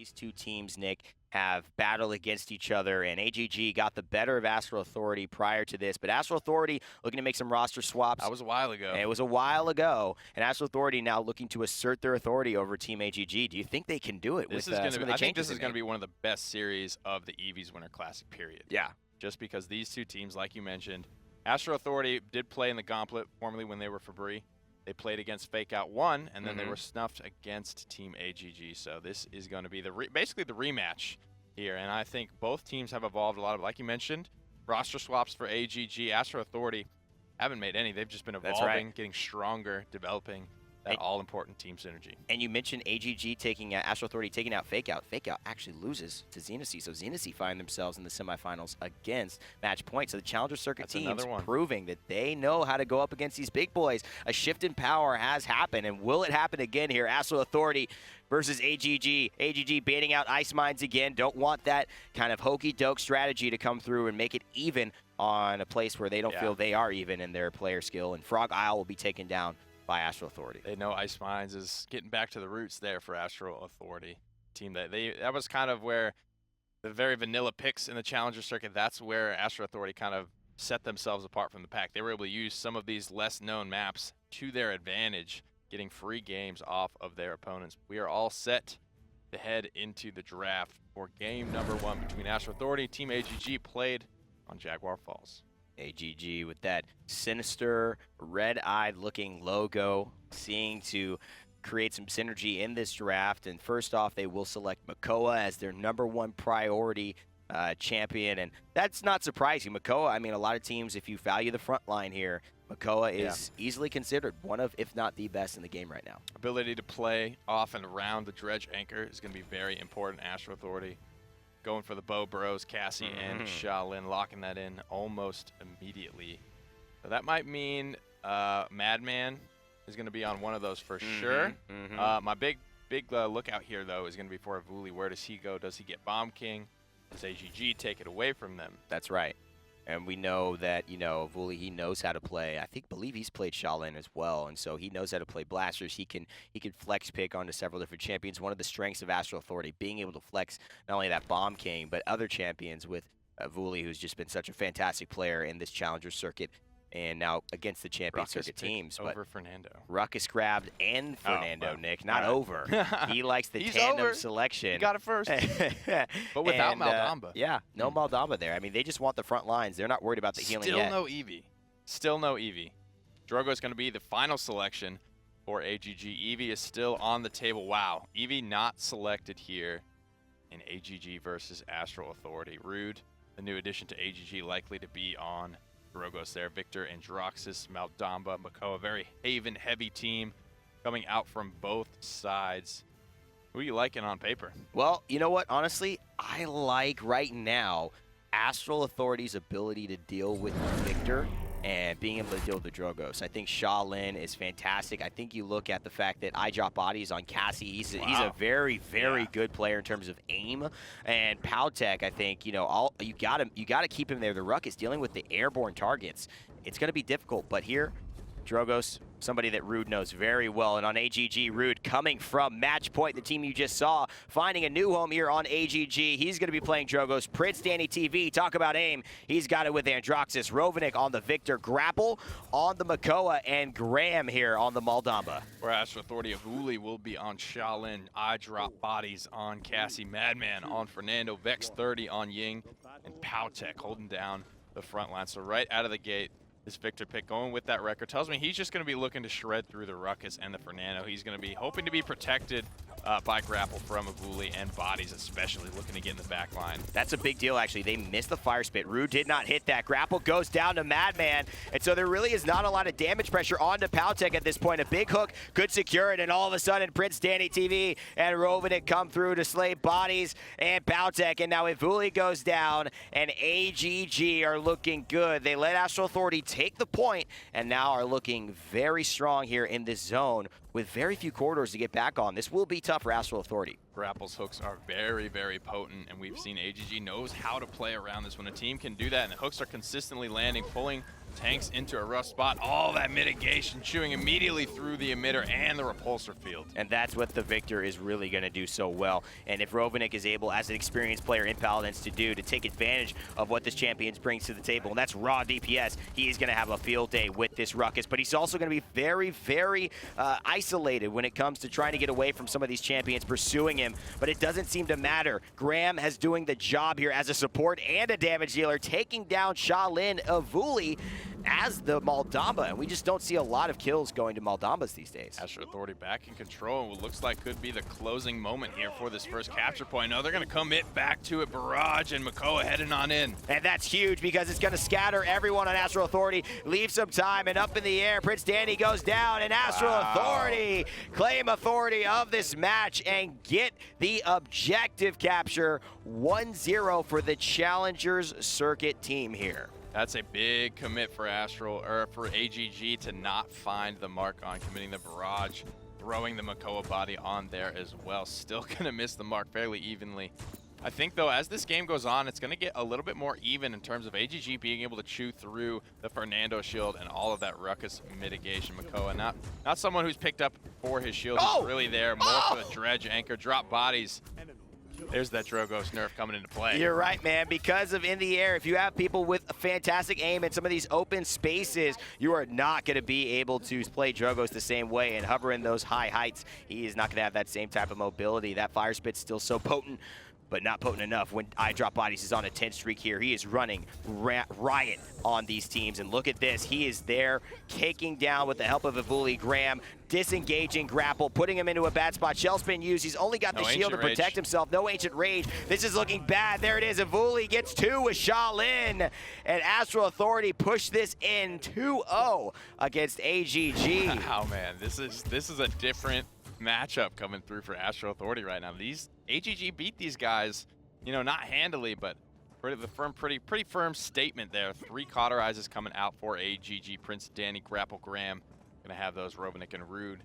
these two teams, Nick, have battled against each other, and AGG got the better of Astral Authority prior to this, but Astral Authority looking to make some roster swaps. That was a while ago. And it was a while ago, and Astral Authority now looking to assert their authority over Team AGG. Do you think they can do it with some of the changes? I think this is going to be one of the best series of the Evies Winter Classic, period. Yeah. Just because these two teams, like you mentioned, Astral Authority did play in the Gauntlet formerly when they were Fabri. They played against Fake Out 1, and then they were snuffed against Team AGG. So this is going to be basically the rematch here. And I think both teams have evolved a lot. Like you mentioned, roster swaps for AGG. Astral Authority haven't made any. They've just been evolving, getting stronger, developing that all-important team synergy. And you mentioned AGG taking Astral Authority taking out Fake Out. Fake Out actually loses to Xenasi, so Xenasi find themselves in the semifinals against Match Point. So the Challenger Circuit teams proving that they know how to go up against these big boys. A shift in power has happened, and will it happen again here? Astral Authority versus AGG. AGG banning out Ice Mines again. Don't want that kind of hokey-doke strategy to come through and make it even on a place where they don't feel they are even in their player skill. And Frog Isle will be taken down by Astral Authority. They know Ice Mines is getting back to the roots there for Astral Authority. Team that was kind of where the very vanilla picks in the Challenger Circuit, that's where Astral Authority kind of set themselves apart from the pack. They were able to use some of these less known maps to their advantage, getting free games off of their opponents. We are all set to head into the draft for game number 1 between Astral Authority. Team AGG played on Jaguar Falls. AGG with that sinister, red-eyed looking logo, seeing to create some synergy in this draft. And first off, they will select Makoa as their #1 priority champion. And that's not surprising. Makoa, I mean, a lot of teams, if you value the front line here, Makoa is easily considered one of, if not the best in the game right now. Ability to play off and around the dredge anchor is going to be very important. Astral Authority going for the Bow Bros, Cassie and Shaolin, locking that in almost immediately. So that might mean Madman is going to be on one of those for sure. My big lookout here, though, is going to be for Evulli. Where does he go? Does he get Bomb King? Does AGG take it away from them? That's right. And we know that, you know, Evulli, he knows how to play. Believe he's played Shaolin as well, and so he knows how to play blasters. He can flex pick onto several different champions. One of the strengths of Astral Authority, being able to flex not only that Bomb King, but other champions with Evulli, who's just been such a fantastic player in this Challenger Circuit, and now against the Champion Circuit teams. Over Fernando. Ruckus grabbed and Fernando, Nick, not over. He likes the tandem selection. He got it first. But without Maldamba. Yeah, no Maldamba there. I mean, they just want the front lines. They're not worried about the healing yet. Still no Evie. Still no Evie. Drogo is going to be the final selection for AGG. Evie is still on the table. Wow. Evie not selected here in AGG versus Astral Authority. Rude, the new addition to AGG, likely to be on Drogos there. Victor, Androxus, Maldamba, Makoa. Very Haven-heavy team coming out from both sides. Who are you liking on paper? Well, you know what? Honestly, I like right now Astral Authority's ability to deal with Victor and being able to deal with the Drogos. I think Shaolin is fantastic. I think you look at the fact that iDropBodies on Cassie, he's a very, very good player in terms of aim. And PowTecH, I think, you know, you gotta keep him there. The Ruck is dealing with the airborne targets. It's gonna be difficult, but here, Drogos, somebody that Rude knows very well. And on AGG, Rude coming from Match Point, the team you just saw, finding a new home here on AGG. He's going to be playing Drogos. PrinceDannyTV, talk about aim. He's got it with Androxus. Rovaniik on the Victor. Grapple on the Makoa. And Graham here on the Maldamba. For Astral Authority, Evulli will be on Shaolin. iDropBodies on Cassie. Madman on Fernando. Vex 30 on Ying. And PowTecH holding down the front line. So right out of the gate, this Victor pick going with that record tells me he's just going to be looking to shred through the Ruckus and the Fernando. He's going to be hoping to be protected by Grapple from Evulli and Bodies, especially looking to get in the back line. That's a big deal, actually. They missed the Fire Spit. Rude did not hit that. Grapple goes down to Madman, and so there really is not a lot of damage pressure onto PowTecH at this point. A big hook could secure it, and all of a sudden, PrinceDannyTV and Rovaniik come through to slay Bodies and PowTecH, and now Evulli goes down, and AGG are looking good. They let Astral Authority take the point, and now are looking very strong here in this zone with very few corridors to get back on. This will be tough for Astral Authority. Grapple's hooks are very, very potent, and we've seen AGG knows how to play around this. When a team can do that and the hooks are consistently landing, pulling tanks into a rough spot. All that mitigation chewing immediately through the emitter and the repulsor field. And that's what the Victor is really going to do so well. And if Rovaniik is able, as an experienced player in Paladins, to take advantage of what this champion brings to the table, and that's raw DPS, he is going to have a field day with this Ruckus. But he's also going to be very, very isolated when it comes to trying to get away from some of these champions pursuing him. But it doesn't seem to matter. Graham has doing the job here as a support and a damage dealer, taking down Shaolin Evulli as the Maldamba, and we just don't see a lot of kills going to Maldambas these days. Astral Authority back in control, and what looks like could be the closing moment here for this first capture point. No, they're going to commit back to it. Barrage and Makoa heading on in. And that's huge because it's going to scatter everyone on Astral Authority, leave some time, and up in the air, Prince Danny goes down, and Astral Authority claim authority of this match and get the objective capture. 1-0 for the Challengers Circuit team here. That's a big commit for for AGG to not find the mark on committing the barrage, throwing the Makoa body on there as well. Still gonna miss the mark fairly evenly. I think though, as this game goes on, it's gonna get a little bit more even in terms of AGG being able to chew through the Fernando shield and all of that Ruckus mitigation. Makoa, not someone who's picked up for his shield, who's really there more for the dredge anchor, drop bodies. There's that Drogo's nerf coming into play. You're right, man. Because of in the air, if you have people with a fantastic aim in some of these open spaces, you are not going to be able to play Drogo's the same way and hover in those high heights. He is not going to have that same type of mobility. That fire spit's still so potent, but not potent enough when iDropBodies is on a 10 streak here. He is running riot on these teams, and look at this. He is there, caking down with the help of Evulli. Graham disengaging Grapple, putting him into a bad spot. Shell's been used. He's only got the shield to protect himself. No Ancient Rage. This is looking bad. There it is. Evulli gets 2 with Shaolin, and Astral Authority push this in 2-0 against AGG. Wow, man, this is a different matchup coming through for Astral Authority right now. These AGG beat these guys, you know, not handily, but pretty firm statement there. 3 cauterizes coming out for AGG. Prince Danny, Grapple, Graham. Gonna have those Rovaniik and Rude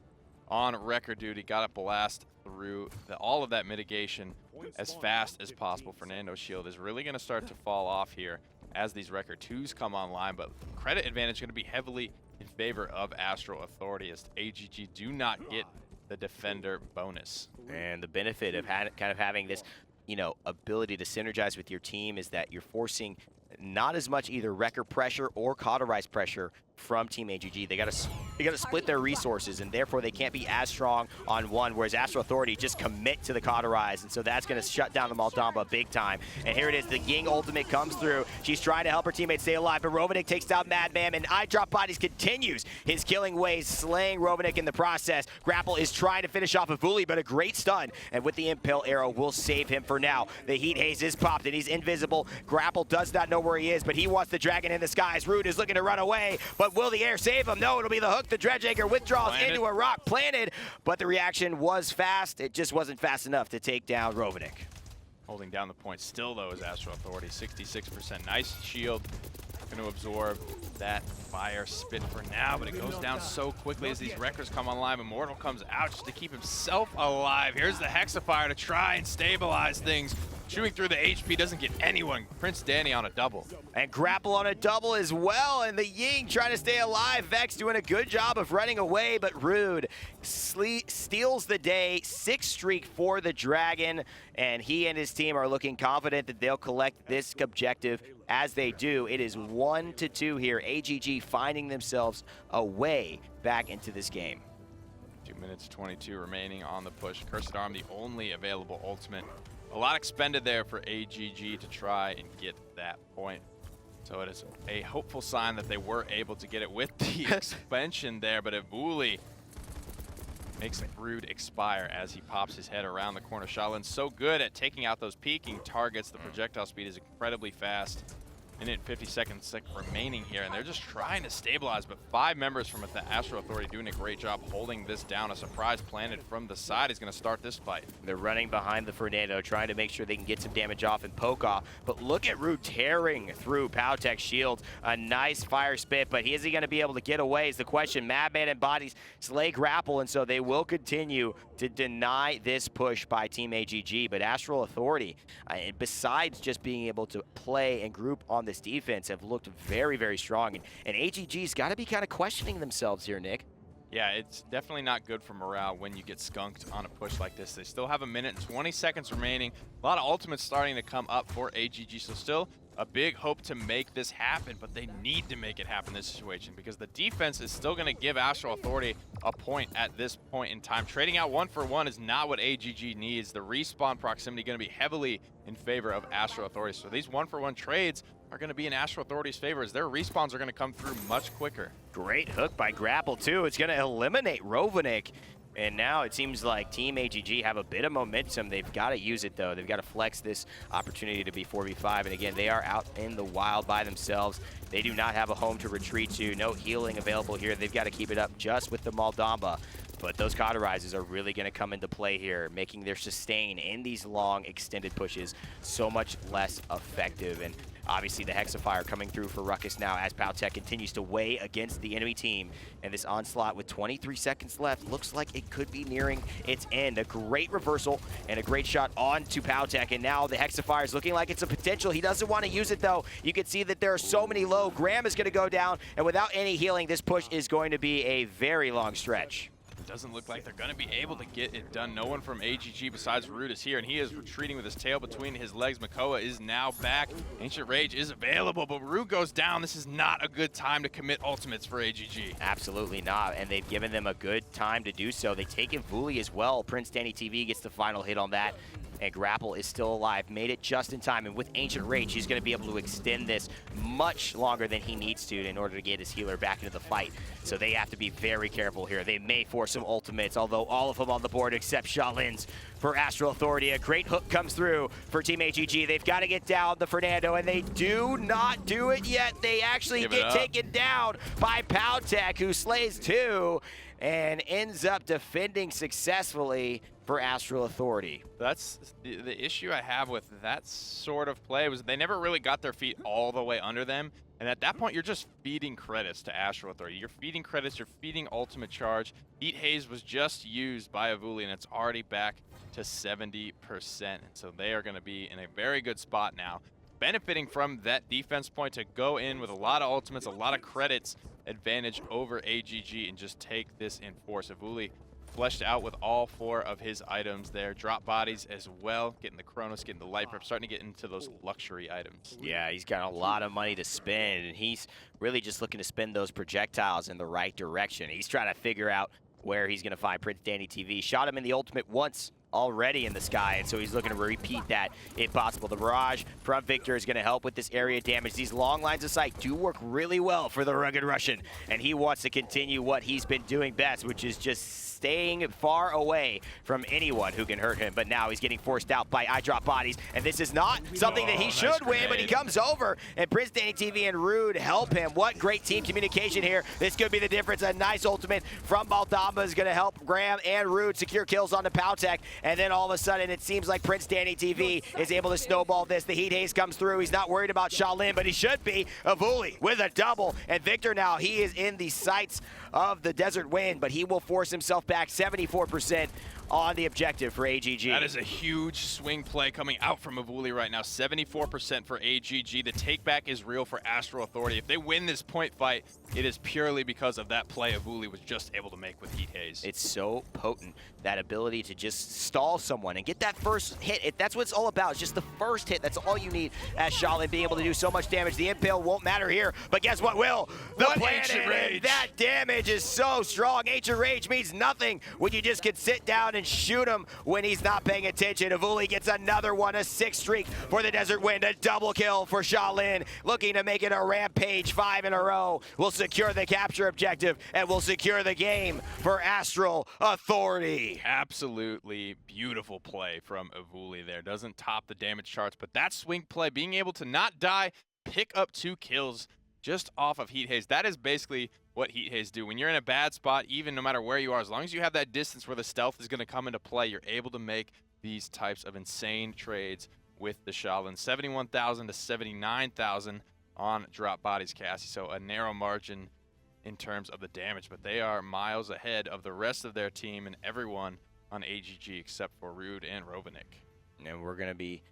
on record duty. Got to blast through all of that mitigation as fast as possible. Fernando's shield is really gonna start to fall off here as these record 2s come online, but credit advantage gonna be heavily in favor of Astral Authority as AGG do not get the defender bonus. And the benefit of kind of having this, you know, ability to synergize with your team is that you're forcing not as much either record pressure or cauterized pressure from Team AGG. They got to split their resources, and therefore they can't be as strong on one, whereas Astral Authority just commit to the cauterize, and so that's going to shut down the Maldamba big time. And here it is, the Ying ultimate comes through. She's trying to help her teammates stay alive, but Rovaniik takes down Madman, and iDropBodies continues his killing ways, slaying Rovaniik in the process. Grapple is trying to finish off Evulli, but a great stun, and with the Impale arrow will save him for now. The heat haze is popped, and he's invisible. Grapple does not know where he is, but he wants the dragon in the skies. Rude is looking to run away, but will the air save him? No, it'll be the hook. The dredge anchor withdraws into a rock planted, but the reaction was fast. It just wasn't fast enough to take down Rovaniik. Holding down the point still, though, is Astral Authority. 66%. Nice shield. Going to absorb that fire spit for now, but it goes down so quickly as these wreckers come online. Immortal comes out just to keep himself alive. Here's the Hexafire to try and stabilize things. Chewing through the HP doesn't get anyone. Prince Danny on a double. And Grapple on a double as well, and the Ying trying to stay alive. Vex doing a good job of running away, but Rude steals the day. 6th streak for the Dragon, and he and his team are looking confident that they'll collect this objective. As they do, it is 1-2 here. AGG finding themselves a way back into this game. 2 minutes 22 remaining on the push. Cursed Arm, the only available ultimate. A lot expended there for AGG to try and get that point. So it is a hopeful sign that they were able to get it with the expansion there, but Evulli makes Rude expire as he pops his head around the corner. Shaolin's so good at taking out those peeking targets. The projectile speed is incredibly fast. Minute 50 seconds remaining here, and they're just trying to stabilize, but 5 members from the Astral Authority doing a great job holding this down. A surprise planted from the side is going to start this fight. They're running behind the Fernando, trying to make sure they can get some damage off and poke off, but look at Rude tearing through PowTecH shield. A nice fire spit, but is he going to be able to get away is the question. Madman and Bodies slay Grapple, and so they will continue to deny this push by Team AGG, but Astral Authority, besides just being able to play and group on on this defense have looked very, very strong. And AGG's got to be kind of questioning themselves here, Nick. Yeah, it's definitely not good for morale when you get skunked on a push like this. They still have a minute and 20 seconds remaining. A lot of ultimates starting to come up for AGG, so still a big hope to make this happen, but they need to make it happen in this situation because the defense is still going to give Astral Authority a point at this point in time. Trading out 1-for-1 is not what AGG needs. The respawn proximity going to be heavily in favor of Astral Authority, so these 1-for-1 trades are going to be in Astral Authority's favor as their respawns are going to come through much quicker. Great hook by Grapple, too. It's going to eliminate Rovaniik. And now it seems like Team AGG have a bit of momentum. They've got to use it, though. They've got to flex this opportunity to be 4v5. And again, they are out in the wild by themselves. They do not have a home to retreat to. No healing available here. They've got to keep it up just with the Maldamba. But those cauterizes are really going to come into play here, making their sustain in these long, extended pushes so much less effective. And obviously the Hexafire coming through for Ruckus now as PowTecH continues to weigh against the enemy team. And this onslaught with 23 seconds left looks like it could be nearing its end. A great reversal and a great shot onto PowTecH. And now the Hexafire is looking like it's a potential. He doesn't want to use it, though. You can see that there are so many low. Graham is going to go down. And without any healing, this push is going to be a very long stretch. Doesn't look like they're going to be able to get it done. No one from AGG besides Rude is here, and he is retreating with his tail between his legs. Makoa is now back. Ancient Rage is available, but Rude goes down. This is not a good time to commit ultimates for AGG. Absolutely not, and they've given them a good time to do so. They take Evulli as well. PrinceDannyTV gets the final hit on that. And Grapple is still alive, made it just in time. And with Ancient Rage, he's going to be able to extend this much longer than he needs to in order to get his healer back into the fight. So they have to be very careful here. They may force some ultimates, although all of them on the board except Shaolin's for Astral Authority. A great hook comes through for Team AGG. They've got to get down the Fernando, and they do not do it yet. They actually get taken down by PowTecH, who slays two and ends up defending successfully for Astral Authority. That's the issue I have with that sort of play was they never really got their feet all the way under them. And at that point, you're just feeding credits to Astral Authority. You're feeding credits, you're feeding ultimate charge. Heat Haze was just used by Evulli, and it's already back to 70%. And so they are going to be in a very good spot now, benefiting from that defense point to go in with a lot of ultimates, a lot of credits advantage over AGG and just take this in force. Evulli fleshed out with all 4 of his items there. Drop bodies as well, getting the Chronos, getting the Light Prep, starting to get into those luxury items. Yeah, he's got a lot of money to spend, and he's really just looking to spend those projectiles in the right direction. He's trying to figure out where he's going to find PrinceDannyTV. Shot him in the ultimate once already in the sky, and so he's looking to repeat that if possible. The barrage from Victor is going to help with this area damage. These long lines of sight do work really well for the rugged Russian, and he wants to continue what he's been doing best, which is just staying far away from anyone who can hurt him. But now he's getting forced out by iDropBodies, and this is not something that he should win, but he comes over, and PrinceDannyTV and Rude help him. What great team communication here. This could be the difference. A nice ultimate from Maldamba is going to help Graham and Rude secure kills on the PowTecH, and then all of a sudden it seems like PrinceDannyTV is able to snowball this. The Heat Haze comes through. He's not worried about Shaolin, but he should be. Evulli with a double, and Victor now, he is in the sights of the Desert Wind, but he will force himself back 74% on the objective for AGG. That is a huge swing play coming out from Evulli right now. 74% for AGG. The takeback is real for Astral Authority. If they win this point fight, it is purely because of that play Evulli was just able to make with Heat Haze. It's so potent, that ability to just stall someone and get that first hit. That's what it's all about. It's just the first hit. That's all you need as Shaolin being able to do so much damage. The impale won't matter here, but guess what will? The Ancient Rage. That damage is so strong. Ancient Rage means nothing when you just can sit down and shoot him when he's not paying attention. Evulli gets another one, a 6th streak for the Desert Wind, a double kill for Shaolin, looking to make it a rampage 5 in a row. Will secure the capture objective and will secure the game for Astral Authority. Absolutely beautiful play from Evulli there. Doesn't top the damage charts, but that swing play, being able to not die, pick up 2 kills just off of Heat Haze. That is basically what Heat Haze do. When you're in a bad spot, even no matter where you are, as long as you have that distance where the stealth is going to come into play, you're able to make these types of insane trades with the Shaolin. 71,000 to 79,000 on drop bodies, Cassie. So a narrow margin in terms of the damage, but they are miles ahead of the rest of their team and everyone on AGG except for Rude and Rovaniik. And we're going to be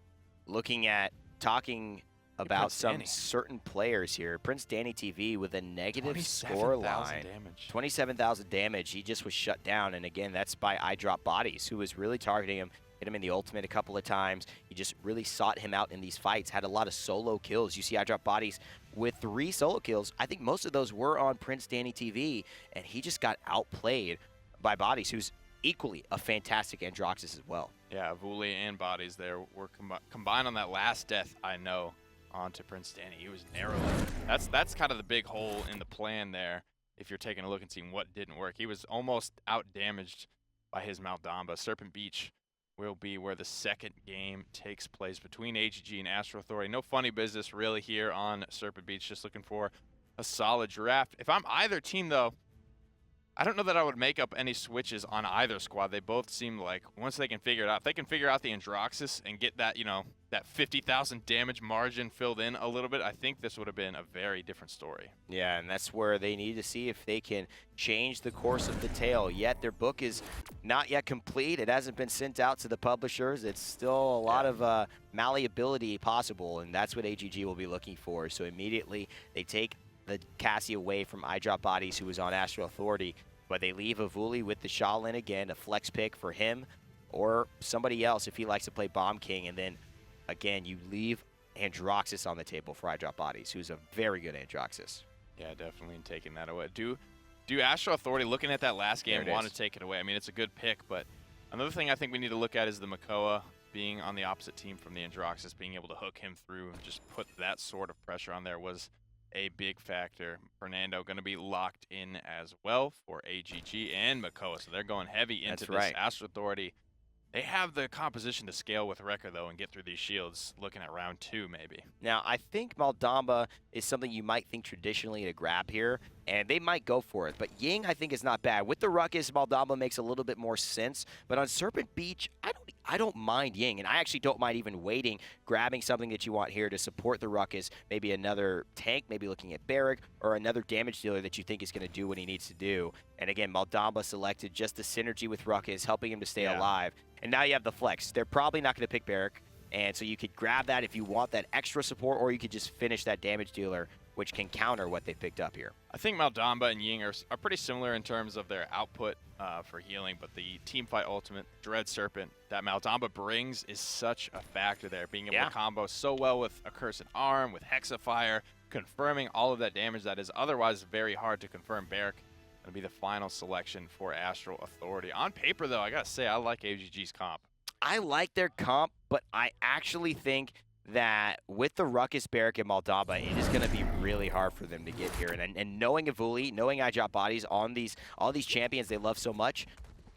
looking at talking about some Danny. certain players here. PrinceDannyTV with a negative score 27,000 line. damage. 27,000 damage. He just was shut down. And again, that's by iDropBodies, who was really targeting him. Hit him in the ultimate a couple of times. He just really sought him out in these fights. Had a lot of solo kills. You see iDropBodies with 3 solo kills. I think most of those were on PrinceDannyTV, and he just got outplayed by Bodies, who's equally a fantastic Androxus as well. Yeah, Evulli and Bodies there were combined on that last death, I know, onto PrinceDanny. He was narrowly. That's kind of the big hole in the plan there, if you're taking a look and seeing what didn't work. He was almost out-damaged by his Maldamba. Serpent Beach will be where the second game takes place between AGG and Astral Authority. No funny business really here on Serpent Beach, just looking for a solid draft. If I'm either team, though, I don't know that I would make up any switches on either squad. They both seem like, once they can figure it out, if they can figure out the Androxus and get that, you know, that 50,000 damage margin filled in a little bit, I think this would have been a very different story. Yeah, and that's where they need to see if they can change the course of the tale. Yet their book is not yet complete. It hasn't been sent out to the publishers. It's still a lot of malleability possible, and that's what AGG will be looking for. So immediately they take the Cassie away from iDropBodies, who was on Astral Authority, but they leave Evulli with the Shaolin again, a flex pick for him or somebody else if he likes to play Bomb King. And then, again, you leave Androxus on the table for iDropBodies, who's a very good Androxus. Yeah, definitely taking that away. Do Astral Authority, looking at that last game, want to take it away? I mean, it's a good pick, but another thing I think we need to look at is the Makoa being on the opposite team from the Androxus, being able to hook him through and just put that sort of pressure on there was a big factor. Fernando going to be locked in as well for AGG and Makoa, so they're going heavy into this. Astral Authority, they have the composition to scale with Rekka, though, and get through these shields, looking at round 2, maybe. Now, I think Maldamba is something you might think traditionally to grab here, and they might go for it. But Ying, I think, is not bad. With the Ruckus, Maldamba makes a little bit more sense. But on Serpent Beach, I don't mind Ying, and I actually don't mind even waiting, grabbing something that you want here to support the Ruckus, maybe another tank, maybe looking at Barrack, or another damage dealer that you think is going to do what he needs to do. And again, Maldamba selected just the synergy with Ruckus, helping him to stay alive. And now you have the flex. They're probably not going to pick Barrack, and so you could grab that if you want that extra support, or you could just finish that damage dealer, which can counter what they picked up here. I think Maldamba and Ying are pretty similar in terms of their output for healing, but the teamfight ultimate, Dread Serpent, that Maldamba brings is such a factor there, being able to combo so well with Accursed Arm, with Hexafire, confirming all of that damage that is otherwise very hard to confirm. Barrack going to be the final selection for Astral Authority. On paper, though, I got to say, I like AGG's comp. I like their comp, but I actually think that with the Ruckus, Barrack, and Maldamba, it is going to be really hard for them to get here. And knowing Evulli, knowing iDropBodies on all these champions they love so much,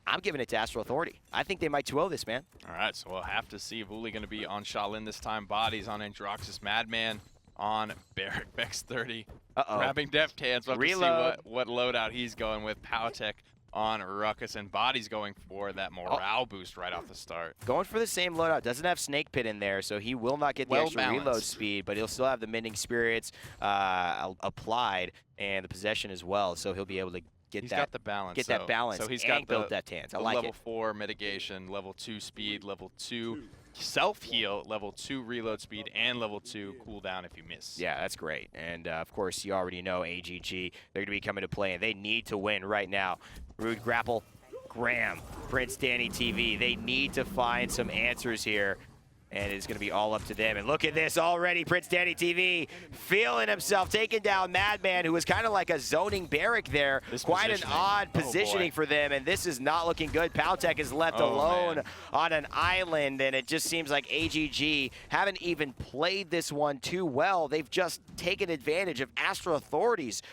I'm giving it to Astral Authority. I think they might 2-0 this, man. All right, so we'll have to see. Evulli going to be on Shaolin this time. Bodies on Androxus. Madman on Barrack. Vex 30. Grabbing Deft Hands. We'll have to see what loadout he's going with. PowTecH on Ruckus, and Bodies going for that morale boost right off the start. Going for the same loadout. Doesn't have Snake Pit in there, so he will not get the extra reload speed, but he'll still have the Mending Spirits applied and the possession as well, so he'll be able to get got the balance. Get that balance. So he's got build Deft Hands. I like level 4 mitigation, level 2 speed, level 2 self-heal, level 2 reload speed, and level 2 cooldown if you miss. Yeah, that's great. And, of course, you already know AGG. They're going to be coming to play, and they need to win right now. Rude Grapple, Graham, PrinceDannyTV. They need to find some answers here, and it's going to be all up to them. And look at this already, PrinceDannyTV feeling himself, taking down Madman, who was kind of like a zoning Barrack there. Quite an odd positioning for them, and this is not looking good. PowTecH is left alone on an island, and it just seems like AGG haven't even played this one too well. They've just taken advantage of Astral Authority's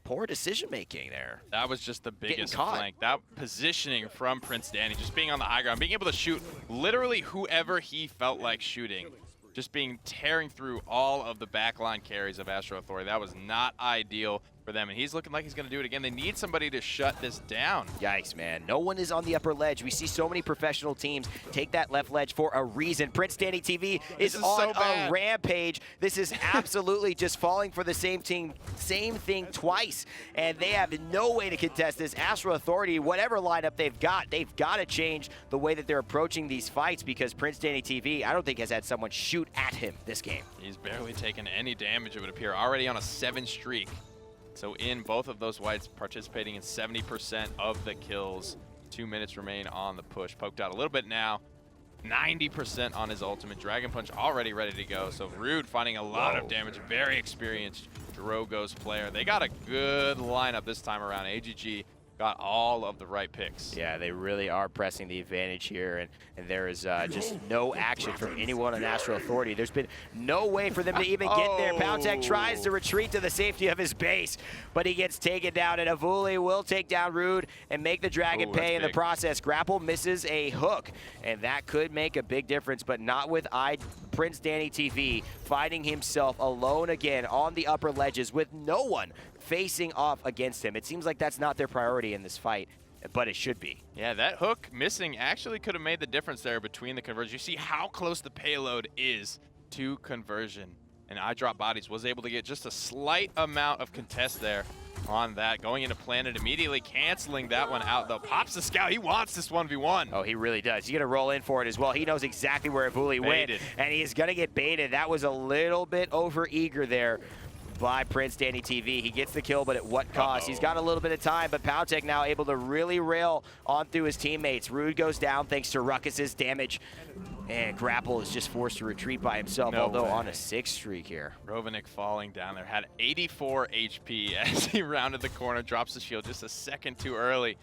poor decision-making there. That was just the biggest flank. That positioning from PrinceDanny, just being on the high ground, being able to shoot literally whoever he felt like shooting, just tearing through all of the backline carries of Astral Authority. That was not ideal for for them, and he's looking like he's going to do it again. They need somebody to shut this down. Yikes, man. No one is on the upper ledge. We see so many professional teams take that left ledge for a reason. PrinceDannyTV is on a rampage. This is absolutely just falling for the same thing twice, and they have no way to contest this. Astral Authority, whatever lineup they've got to change the way that they're approaching these fights, because PrinceDannyTV, I don't think, has had someone shoot at him this game. He's barely taken any damage, it would appear. Already on a 7 streak. So in both of those whites, participating in 70% of the kills. 2 minutes remain on the push. Poked out a little bit now. 90% on his ultimate. Dragon Punch already ready to go. So Rude finding a lot of damage. Very experienced Drogo's player. They got a good lineup this time around. AGG got all of the right picks. Yeah, they really are pressing the advantage here, and there is just no action from anyone on Astral Authority. There's been no way for them to even get there. PowTecH tries to retreat to the safety of his base, but he gets taken down, and Evulli will take down Rude and make the Dragon pay in the process. Grapple misses a hook, and that could make a big difference, but not with PrinceDannyTV finding himself alone again on the upper ledges with no one facing off against him. It seems like that's not their priority in this fight, but it should be. Yeah, that hook missing actually could have made the difference there between the conversion. You see how close the payload is to conversion, and iDropBodies was able to get just a slight amount of contest there on that. Going into Planet immediately, canceling that one out though. Pops the scout, he wants this 1v1. Oh, he really does. He's gonna roll in for it as well. He knows exactly where Evulli went, and he is gonna get baited. That was a little bit over eager there by PrinceDannyTV. He gets the kill, but at what cost? He's got a little bit of time, but PowTecH now able to really rail on through his teammates. Rude goes down thanks to Ruckus's damage, and Grapple is just forced to retreat by himself, although on a 6 streak here. Rovaniik falling down there, had 84 HP as he rounded the corner, drops the shield just a second too early.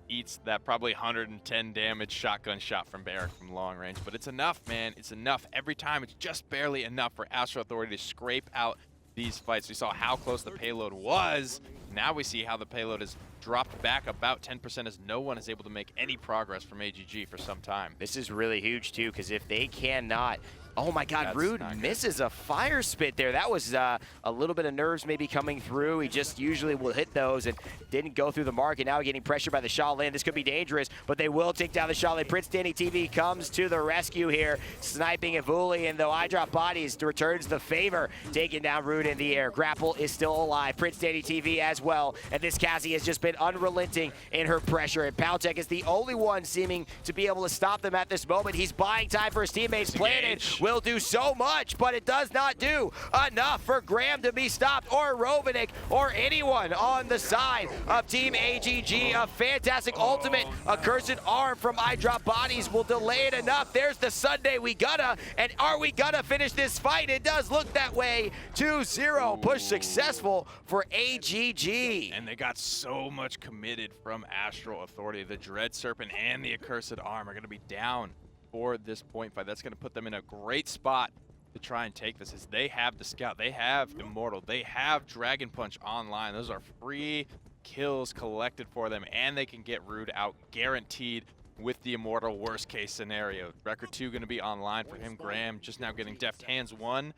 Eats that probably 110 damage shotgun shot from Barrick from long range, but it's enough, man. It's enough. Every time, it's just barely enough for Astral Authority to scrape out these fights. We saw how close the payload was. Now we see how the payload has dropped back about 10% as no one is able to make any progress from AGG for some time. This is really huge too, because if they cannot... Oh my God, Rude misses a fire spit there. That was a little bit of nerves maybe coming through. He just usually will hit those and didn't go through the mark, and now getting pressured by the Shaolin. This could be dangerous, but they will take down the Shaolin. PrinceDannyTV comes to the rescue here, sniping Evulli, and though iDropBodies returns the favor, taking down Rude in the air. Grapple is still alive. PrinceDannyTV as well, and this Cassie has just been unrelenting in her pressure, and PowTecH is the only one seeming to be able to stop them at this moment. He's buying time for his teammates. Planet will do so much, but it does not do enough for Graham to be stopped, or Rovaniik, or anyone on the side of Team AGG. A fantastic ultimate, a cursed arm from iDropBodies will delay it enough. There's the Sunday we gonna, and are we gonna finish this fight? It does look that way. 2-0, push successful for AGG. And they got so much committed from Astral Authority. The Dread Serpent and the Accursed Arm are gonna be down for this point fight. That's going to put them in a great spot to try and take this, as they have the Scout, they have Immortal, they have Dragon Punch online. Those are free kills collected for them, and they can get Rude out guaranteed with the Immortal worst case scenario. Record 2 going to be online for him. Graham just now getting Deft Hands 1.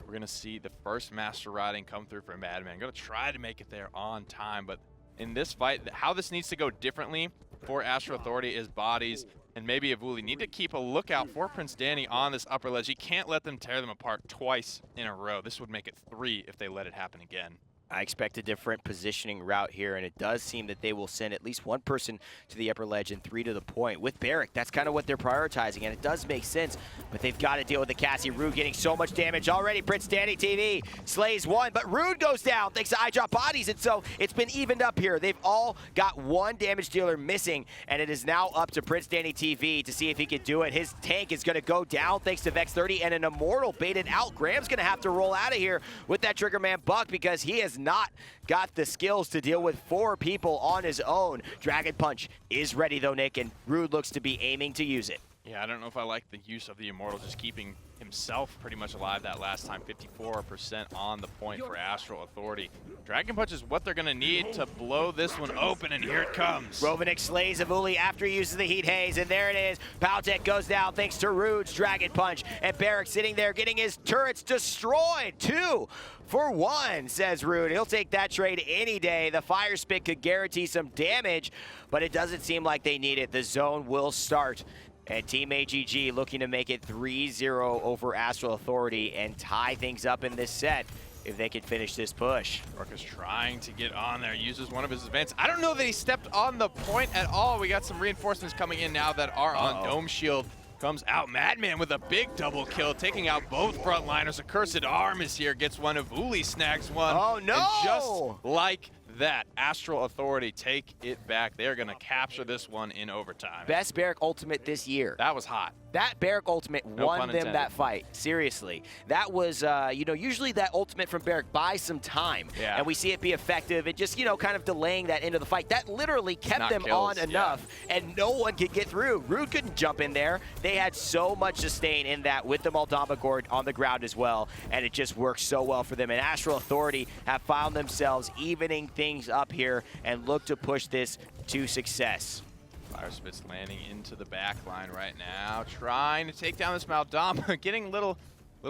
We're going to see the first Master Riding come through for Madman. Going to try to make it there on time, but in this fight, how this needs to go differently for Astral Authority is Bodies and maybe Evulli need to keep a lookout for Prince Danny on this upper ledge. He can't let them tear them apart twice in a row. This would make it 3 if they let it happen again. I expect a different positioning route here, and it does seem that they will send at least one person to the upper ledge and 3 to the point. With Barrick, that's kind of what they're prioritizing, and it does make sense, but they've got to deal with the Cassie. Rude getting so much damage already. PrinceDannyTV slays one, but Rude goes down thanks to iDropBodies, and so it's been evened up here. They've all got one damage dealer missing, and it is now up to PrinceDannyTV to see if he can do it. His tank is going to go down thanks to Vex30, and an Immortal baited out. Graham's going to have to roll out of here with that Triggerman Buck because he has not got the skills to deal with 4 people on his own. Dragon Punch is ready though, Nick, and Rude looks to be aiming to use it. Yeah, I don't know if I like the use of the Immortal, just keeping himself pretty much alive that last time. 54% on the point for Astral Authority. Dragon Punch is what they're going to need to blow this one open, and here it comes. Rovaniik slays Evulli after he uses the Heat Haze, and there it is. PowTecH goes down thanks to Rude's Dragon Punch, and Barrick sitting there getting his turrets destroyed. 2 for 1, says Rude. He'll take that trade any day. The Fire Spit could guarantee some damage, but it doesn't seem like they need it. The zone will start. And Team AGG looking to make it 3-0 over Astral Authority and tie things up in this set if they can finish this push. Ruckus trying to get on there, uses one of his advances. I don't know that he stepped on the point at all. We got some reinforcements coming in now that are on Dome Shield. Comes out Madman with a big double kill, taking out both frontliners. A Cursed Arm is here, gets one. Evulli snags one. Oh no! And just like that, Astral Authority take it back. They're gonna capture this one in overtime. Best Barrick ultimate this year. That was hot. That Barrick ultimate won them that fight. Seriously. That was, you know, usually that ultimate from Barrick buys some time. Yeah. And we see it be effective and just, you know, kind of delaying that end of the fight. That literally kept them kills, on enough, and no one could get through. Rude couldn't jump in there. They had so much sustain in that with the Moldova Gourd on the ground as well, and it just works so well for them. And Astral Authority have found themselves evening things up here and look to push this to success. Fire Spit's landing into the back line right now, trying to take down this Moldova, getting little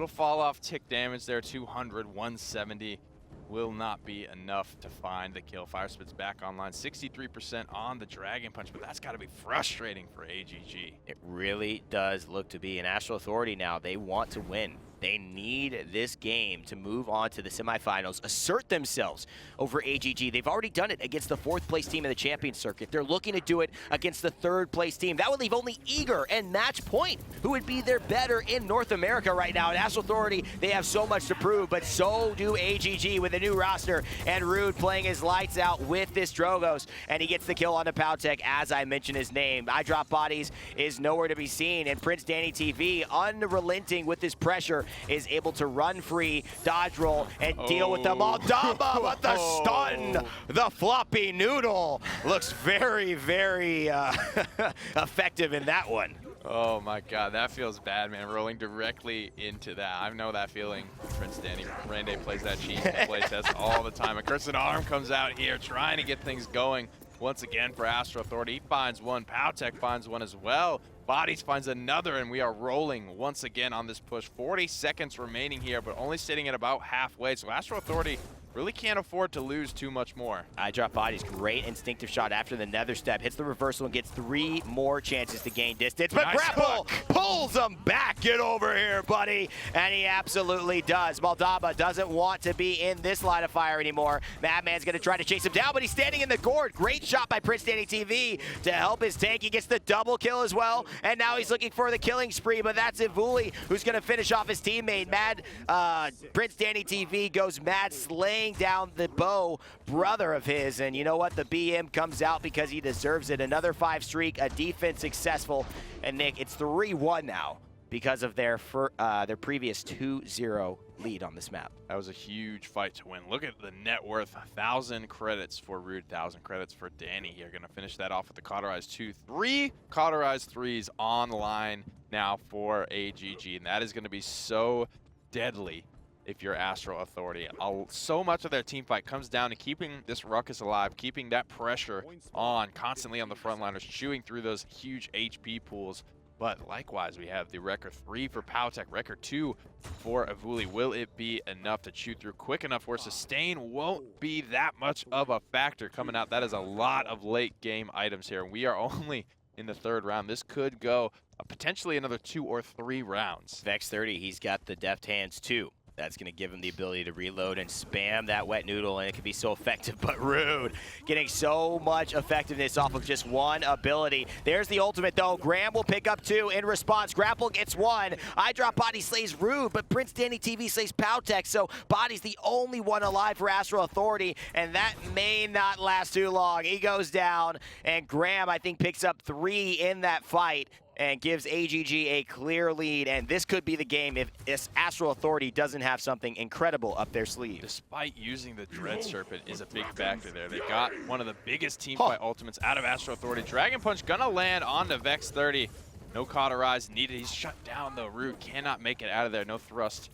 fall off tick damage there. 200, 170 will not be enough to find the kill. Fire Spit's back online, 63% on the Dragon Punch, but that's got to be frustrating for AGG. It really does look to be an Astral Authority now. They want to win. They need this game to move on to the semifinals, assert themselves over AGG. They've already done it against the 4th place team in the Champions Circuit. They're looking to do it against the 3rd place team. That would leave only Eager and Match Point, who would be their better in North America right now. At Astral Authority, they have so much to prove, but so do AGG with a new roster, and Rude playing his lights out with this Drogos, and he gets the kill on the PowTecH as I mentioned his name. iDropBodies is nowhere to be seen, and PrinceDannyTV, unrelenting with his pressure, is able to run free, dodge roll, and deal with the Moldova, but the stun, the floppy noodle, looks very, very effective in that one. Oh my god, that feels bad, man. Rolling directly into that. I know that feeling. Prince Danny Rande plays that cheat in the playtest all the time. A Cursed Arm comes out here trying to get things going once again for Astral Authority. He finds one, PowTecH finds one as well. Bodies finds another, and we are rolling once again on this push. 40 seconds remaining here, but only sitting at about halfway. So Astral Authority really can't afford to lose too much more. iDropBodies, great instinctive shot after the nether step. Hits the reversal and gets 3 more chances to gain distance. But nice Grapple pulls him back. Get over here, buddy. And he absolutely does. Moldova doesn't want to be in this line of fire anymore. Madman's going to try to chase him down, but he's standing in the gourd. Great shot by PrinceDannyTV to help his tank. He gets the double kill as well. And now he's looking for the killing spree, but that's Evulli who's going to finish off his teammate. PrinceDannyTV goes mad, slaying down the bow brother of his, and you know what? The BM comes out because he deserves it. Another 5 streak, a defense successful, and Nick, it's 3-1 now because of their previous 2-0 lead on this map. That was a huge fight to win. Look at the net worth, 1,000 credits for Rude, 1,000 credits for Danny here. Gonna finish that off with the cauterized 2. 3 cauterized 3s on the line now for AGG, and that is gonna be so deadly if you're Astral Authority. So much of their team fight comes down to keeping this Ruckus alive, keeping that pressure on, constantly on the frontliners, chewing through those huge HP pools. But likewise, we have the record 3 for PowTecH, record 2 for Evulli. Will it be enough to chew through quick enough where sustain won't be that much of a factor coming out? That is a lot of late game items here. We are only in the 3rd round. This could go potentially another 2 or 3 rounds. Vex30, he's got the deft hands too. That's going to give him the ability to reload and spam that wet noodle, and it can be so effective. But Rude getting so much effectiveness off of just one ability. There's the ultimate, though. Graham will pick up 2 in response. Grapple gets 1. iDropBodies slays Rude, but PrinceDannyTV slays PowTecH, so Body's the only one alive for Astral Authority, and that may not last too long. He goes down, and Graham, I think, picks up 3 in that fight and gives AGG a clear lead, and this could be the game if Astral Authority doesn't have something incredible up their sleeve. Despite using the Dread Serpent is a big factor there. They got one of the biggest team fight ultimates out of Astral Authority. Dragon Punch gonna land on the Vex30. No Cauterize needed. He's shut down though. Rude cannot make it out of there. No thrust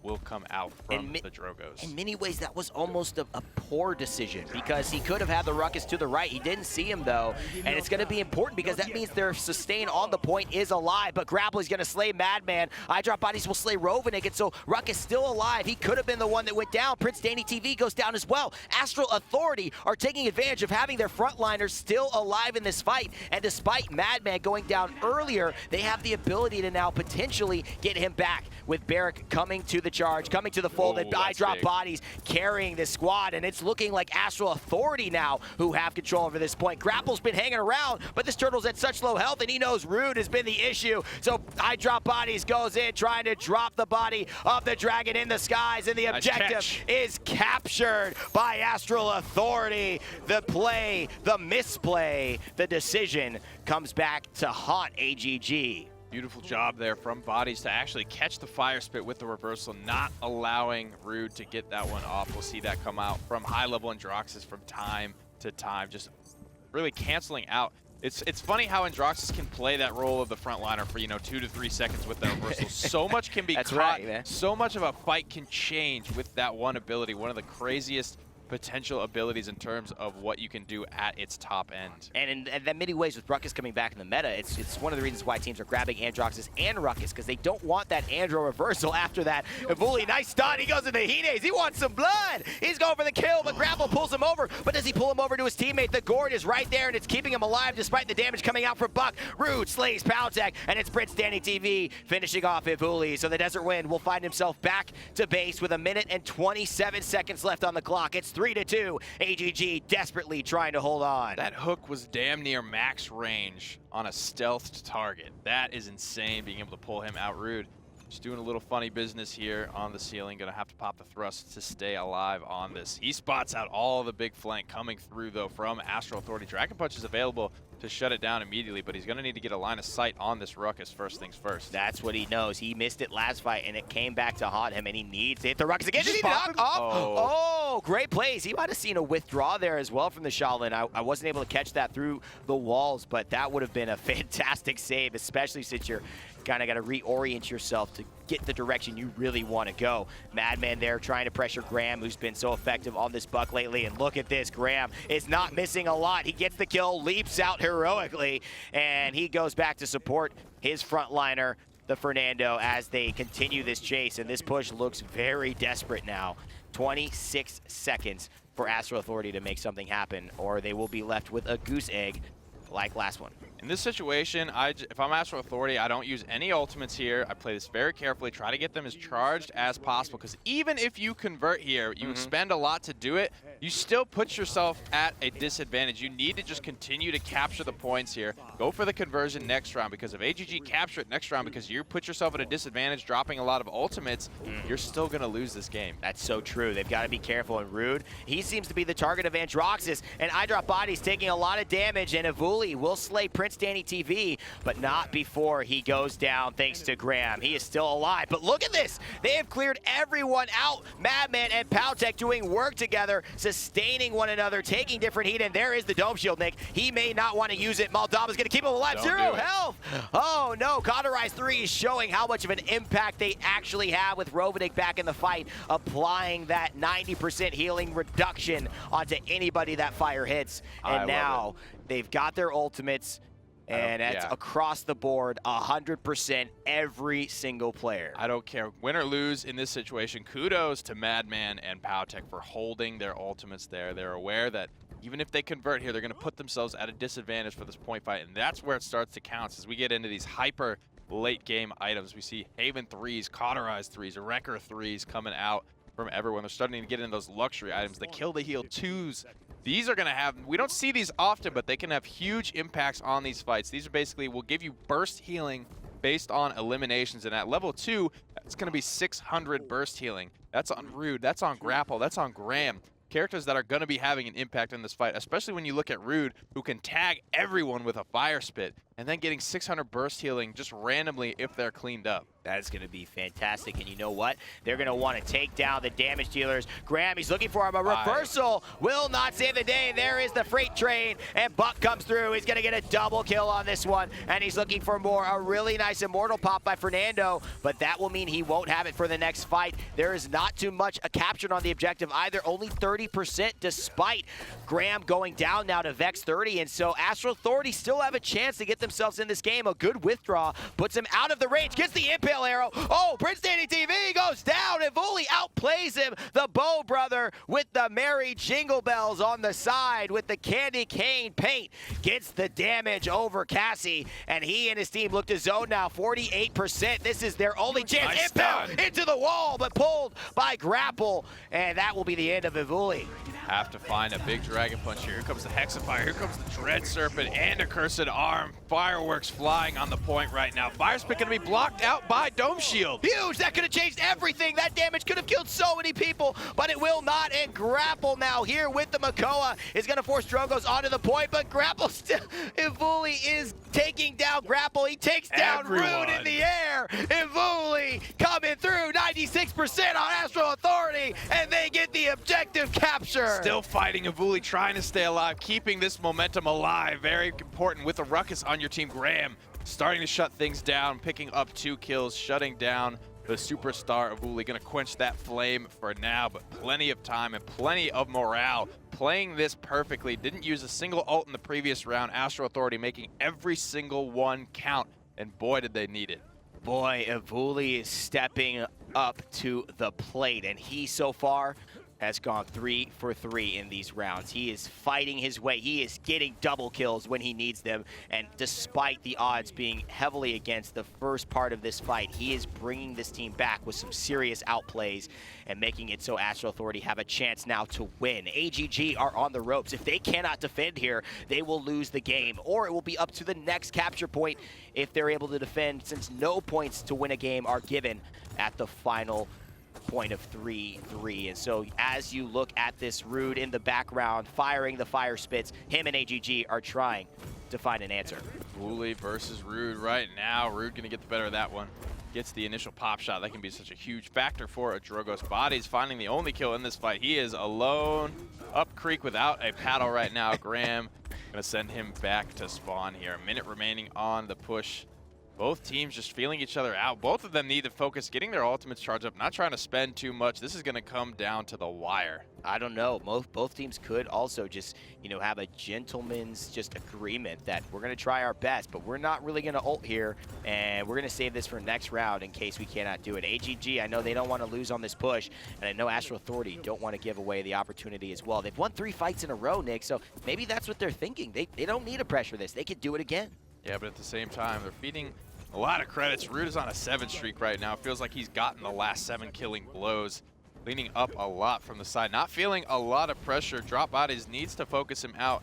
will come out from the Drogos. In many ways, that was almost a poor decision because he could have had the Ruckus to the right. He didn't see him, though, and it's going to be important because that means their sustain on the point is alive, but Grapple is going to slay Madman. iDropBodies will slay Rovaniik, and so Ruckus still alive. He could have been the one that went down. PrinceDannyTV goes down as well. Astral Authority are taking advantage of having their frontliners still alive in this fight, and despite Madman going down earlier, they have the ability to now potentially get him back with Barrick coming to the charge, coming to the fold, and iDropBodies carrying this squad, and it's looking like Astral Authority now who have control over this point. Grapple's been hanging around, but this turtle's at such low health, and he knows Rude has been the issue, so iDropBodies goes in trying to drop the body of the dragon in the skies, and the objective is captured by Astral Authority. The play, the misplay, the decision comes back to haunt AGG. Beautiful job there from Bodies to actually catch the Fire Spit with the reversal, not allowing Rude to get that one off. We'll see that come out from high-level Androxus from time to time, just really canceling out. It's funny how Androxus can play that role of the frontliner for, 2 to 3 seconds with that reversal. So much can be That's caught. right, man. So much of a fight can change with that one ability. One of the craziest potential abilities in terms of what you can do at its top end. And in many ways, with Ruckus coming back in the meta, it's one of the reasons why teams are grabbing Androxus and Ruckus, because they don't want that Andro reversal after that. Evulli, nice stun. He goes into Hi-Rez. He wants some blood. He's going for the kill, but Grapple pulls him over. But does he pull him over to his teammate? The Gourd is right there, and it's keeping him alive despite the damage coming out from Buck. Rude slays PowTecH, and it's PrinceDannyTV finishing off Evulli. So the Desert Wind will find himself back to base with 1 minute and 27 seconds left on the clock. It's 3-2. AGG desperately trying to hold on. That hook was damn near max range on a stealthed target. That is insane, being able to pull him out. Rude just doing a little funny business here on the ceiling. Gonna have to pop the thrust to stay alive on this. He spots out all of the big flank coming through, though, from Astral Authority. Dragon Punch is available to shut it down immediately, but he's going to need to get a line of sight on this Ruckus first things first. That's what he knows. He missed it last fight, and it came back to haunt him, and he needs to hit the Ruckus again. Did he knock off? Oh, great plays. He might have seen a withdraw there as well from the Shaolin. I wasn't able to catch that through the walls, but that would have been a fantastic save, especially since you're kind of got to reorient yourself to get the direction you really want to go. Madman there trying to pressure Graham, who's been so effective on this Buck lately, and look at this. Graham is not missing a lot. He gets the kill, leaps out heroically, and he goes back to support his frontliner, the Fernando, as they continue this chase, and this push looks very desperate now. 26 seconds for Astral Authority to make something happen, or they will be left with a goose egg like last one. In this situation, if I'm Astral Authority, I don't use any ultimates here. I play this very carefully, try to get them as charged as possible, because even if you convert here, you expend a lot to do it, you still put yourself at a disadvantage. You need to just continue to capture the points here. Go for the conversion next round, because if AGG capture it next round because you put yourself at a disadvantage dropping a lot of ultimates, you're still going to lose this game. That's so true. They've got to be careful. And Rude, he seems to be the target of Androxus, and iDropBodies taking a lot of damage, and Evulli will slay PrinceDannyTV, but not before he goes down thanks to Graham. He is still alive, but look at this. They have cleared everyone out. Madman and PowTecH doing work together, sustaining one another, taking different heat, and there is the Dome Shield, Nick. He may not want to use it. Maldama's going to keep him alive. Zero health. Oh, no. Cauterize 3 is showing how much of an impact they actually have with Rovaniik back in the fight, applying that 90% healing reduction onto anybody that fire hits. And now they've got their ultimates, and that's across the board, 100% every single player. I don't care. Win or lose in this situation, kudos to Madman and PowTecH for holding their ultimates there. They're aware that even if they convert here, they're going to put themselves at a disadvantage for this point fight, and that's where it starts to count. As we get into these hyper late game items, we see Haven 3s, Cauterize 3s, Wrecker 3s coming out from everyone. They're starting to get into those luxury items, the Kill the Heal 2s. These are going to have, we don't see these often, but they can have huge impacts on these fights. These are basically, will give you burst healing based on eliminations, and at level 2, that's going to be 600 burst healing. That's on Rude, that's on Grapple, that's on Graham. Characters that are going to be having an impact in this fight, especially when you look at Rude, who can tag everyone with a fire spit. and then getting 600 burst healing just randomly if they're cleaned up. That is going to be fantastic. And you know what? They're going to want to take down the damage dealers. Graham, he's looking for him. A reversal will not save the day. There is the freight train. And Buck comes through. He's going to get a double kill on this one. And he's looking for more. A really nice immortal pop by Fernando. But that will mean he won't have it for the next fight. There is not too much captured on the objective either. Only 30% despite Graham going down now to Vex 30. And so Astral Authority still have a chance to get themselves in this game. A good withdraw puts him out of the range. Gets the impale arrow. Oh, PrinceDannyTV goes down. Evulli outplays him. The Bow brother with the merry jingle bells on the side with the candy cane paint gets the damage over Cassie. And he and his team look to zone now. 48%. This is their only chance. Nice Impale stun. into the wall, but pulled by Grapple. And that will be the end of Evulli. Have to find a big Dragon Punch here. Here comes the Hexafire. Here comes the Dread Serpent and a Cursed Arm. Fireworks flying on the point right now. Fire Spit going to be blocked out by Dome Shield. Huge! That could have changed everything. That damage could have killed so many people, but it will not. And Grapple now here with the Makoa is going to force Drogos onto the point, but Grapple still... Evulli is taking down Grapple. He takes down Rude in the air. Evulli coming through. 96% on Astral Authority, and they get the objective capture. Still fighting Evulli, trying to stay alive, keeping this momentum alive. Very important with a ruckus on your team. Graham starting to shut things down, picking up 2 kills, shutting down the superstar Evulli. Gonna quench that flame for now, but plenty of time and plenty of morale. Playing this perfectly. Didn't use a single ult in the previous round. Astral Authority making every single one count, and boy did they need it. Boy, Evulli is stepping up to the plate, and he so far has gone 3 for 3 in these rounds. He is fighting his way. He is getting double kills when he needs them. And despite the odds being heavily against the first part of this fight, he is bringing this team back with some serious outplays and making it so Astral Authority have a chance now to win. AGG are on the ropes. If they cannot defend here, they will lose the game, or it will be up to the next capture point if they're able to defend, since no points to win a game are given at the final point of 3-3. And so as you look at this, Rude in the background firing the fire spits, him and AGG are trying to find an answer. Evulli versus Rude right now. Rude gonna get the better of that one. Gets the initial pop shot. That can be such a huge factor for a iDropBodies, finding the only kill in this fight. He is alone up creek without a paddle right now. Graham gonna send him back to spawn here. A minute remaining on the push. Both teams just feeling each other out. Both of them need to focus, getting their ultimates charged up, not trying to spend too much. This is going to come down to the wire. I don't know. Both teams could also just, you know, have a gentleman's just agreement that we're going to try our best, but we're not really going to ult here, and we're going to save this for next round in case we cannot do it. AGG, I know they don't want to lose on this push, and I know Astral Authority don't want to give away the opportunity as well. They've won 3 fights in a row, Nick, so maybe that's what they're thinking. They don't need to pressure this. They could do it again. Yeah, but at the same time, they're feeding a lot of credits. Rude is on a 7 streak right now. It feels like he's gotten the last 7 killing blows. Leaning up a lot from the side. Not feeling a lot of pressure. iDropBodies needs to focus him out.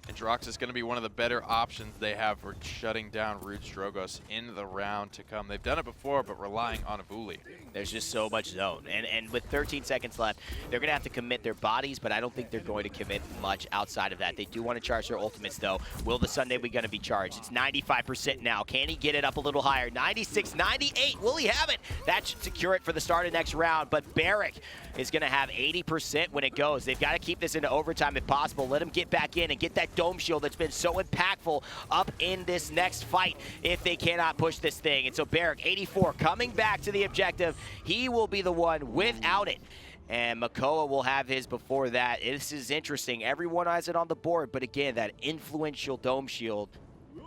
And Drox is going to be one of the better options they have for shutting down Rude's Drogos in the round to come. They've done it before, but relying on Evulli. There's just so much zone. And with 13 seconds left, they're going to have to commit their bodies, but I don't think they're going to commit much outside of that. They do want to charge their ultimates, though. Will the Sunday be going to be charged? It's 95% now. Can he get it up a little higher? 96, 98. Will he have it? That should secure it for the start of next round. But Barrick is going to have 80% when it goes. They've got to keep this into overtime if possible. Let him get back in and get that Dome Shield that's been so impactful up in this next fight if they cannot push this thing. And so Barrick, 84, coming back to the objective. He will be the one without it. And Makoa will have his before that. This is interesting. Everyone has it on the board, but again, that influential Dome Shield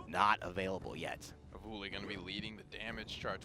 not available yet. Evulli going to be leading the damage charge,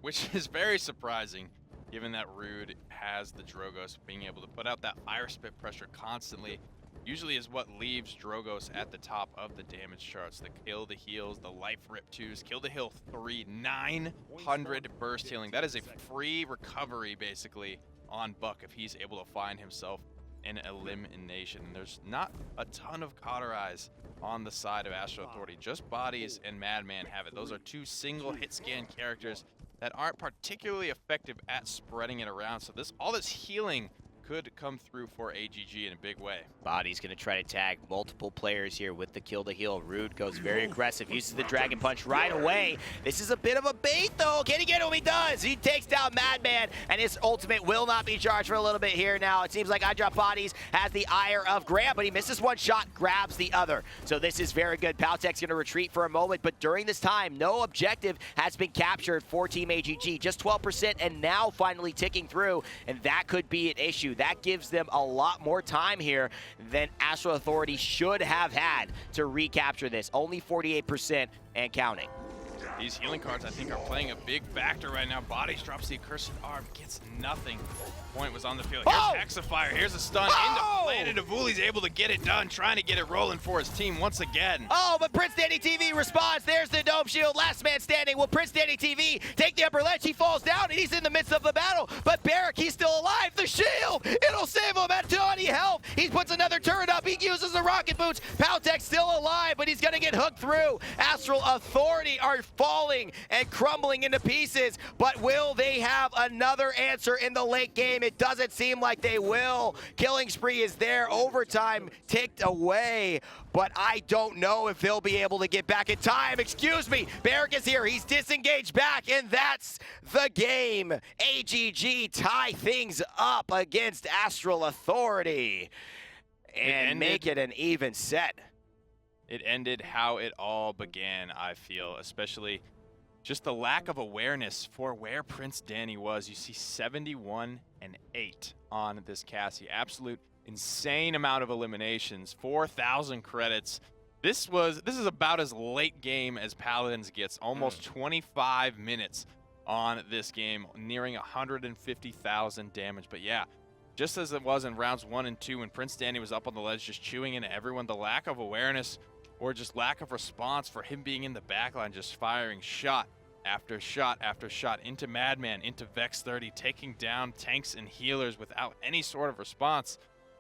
which is very surprising, given that Rude has the Drogos. Being able to put out that fire spit pressure constantly usually is what leaves Drogos at the top of the damage charts. The kill, the heals, the life rip 2s, kill the heal 3, 900 burst healing. That is a free recovery basically on Buck if he's able to find himself in elimination. There's not a ton of Cauterize on the side of Astral Authority. Just Bodies and Madman have it. Those are 2 single hit scan characters that aren't particularly effective at spreading it around. So all this healing could come through for AGG in a big way. Body's going to try to tag multiple players here with the kill to heal. Rude goes very aggressive, uses the Dragon Punch right away. This is a bit of a bait, though. Can he get him? He does. He takes down Madman, and his ultimate will not be charged for a little bit here now. It seems like iDropBodies has the ire of Graham, but he misses one shot, grabs the other. So this is very good. PowTecH's going to retreat for a moment, but during this time, no objective has been captured for Team AGG. Just 12%, and now finally ticking through, and that could be an issue. That gives them a lot more time here than Astral Authority should have had to recapture this. Only 48% and counting. These healing cards, I think, are playing a big factor right now. Bodies drops the Accursed Arm, gets nothing. Point was on the field. Here's Hexifier, here's a stun into play, and Evulli's able to get it done, trying to get it rolling for his team once again. Oh, but PrinceDannyTV responds. There's the Dome Shield, last man standing. Will PrinceDannyTV take the upper ledge? He falls down, and he's in the midst of the battle, but Barrack, he's still alive. The shield, it'll save him at 20 health. He puts another turret up. He uses the rocket boots. PowTecH still alive, but he's gonna get hooked through. Astral Authority are falling and crumbling into pieces, but will they have another answer in the late game? It doesn't seem like they will. Killing spree is there. Overtime ticked away, but I don't know if they'll be able to get back in time. Excuse me. Barrack is here. He's disengaged back, and that's the game. AGG tie things up against Astral Authority and make it an even set. It ended how it all began, I feel, especially just the lack of awareness for where Prince Danny was. You see 71 and 8 on this Cassie. Absolute insane amount of eliminations, 4,000 credits. This is about as late game as Paladins gets, almost 25 minutes on this game, nearing 150,000 damage. But yeah, just as it was in rounds 1 and 2 when Prince Danny was up on the ledge just chewing into everyone, the lack of awareness or just lack of response for him being in the backline, just firing shot after shot after shot into Madman, into Vex 30, taking down tanks and healers without any sort of response,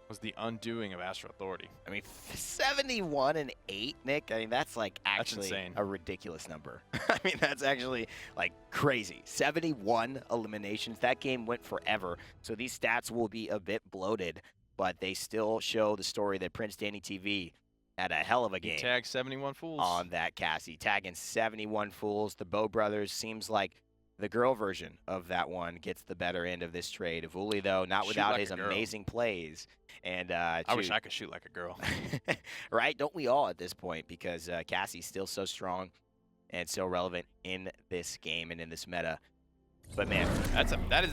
was the undoing of Astral Authority. I mean, 71 and 8, Nick. I mean, that's like actually insane. A ridiculous number. I mean, that's actually like crazy. 71 eliminations. That game went forever. So these stats will be a bit bloated, but they still show the story that PrinceDannyTV had a hell of a game. Tagged 71 fools on that Cassie, tagging 71 fools. The Bow Brothers seems like the girl version of that one gets the better end of this trade. Evulli, though, not without like his amazing plays. And I wish I could shoot like a girl. Right? Don't we all at this point? Because Cassie's still so strong and so relevant in this game and in this meta. But man,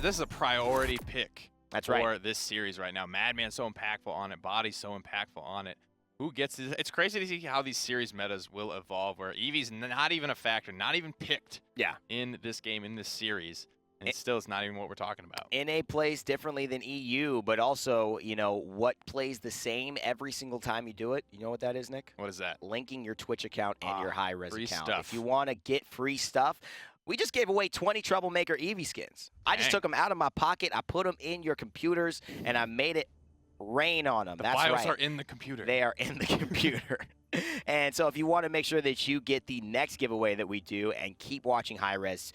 this is a priority pick. That's for right. this series right now. Madman's so impactful on it. Body's so impactful on it. Who gets this? It's crazy to see how these series metas will evolve, where Evie's not even a factor, not even picked in this game, in this series. And it still is not even what we're talking about. NA plays differently than EU, but also, you know, what plays the same every single time you do it? You know what that is, Nick? What is that? Linking your Twitch account and your Hi-Rez account. Stuff. If you want to get free stuff, we just gave away 20 Troublemaker Evie skins. I just took them out of my pocket, I put them in your computers, and I made it rain on them. That's BIOS right. are in the computer. They are in the computer. And so if you want to make sure that you get the next giveaway that we do and keep watching Hi-Rez,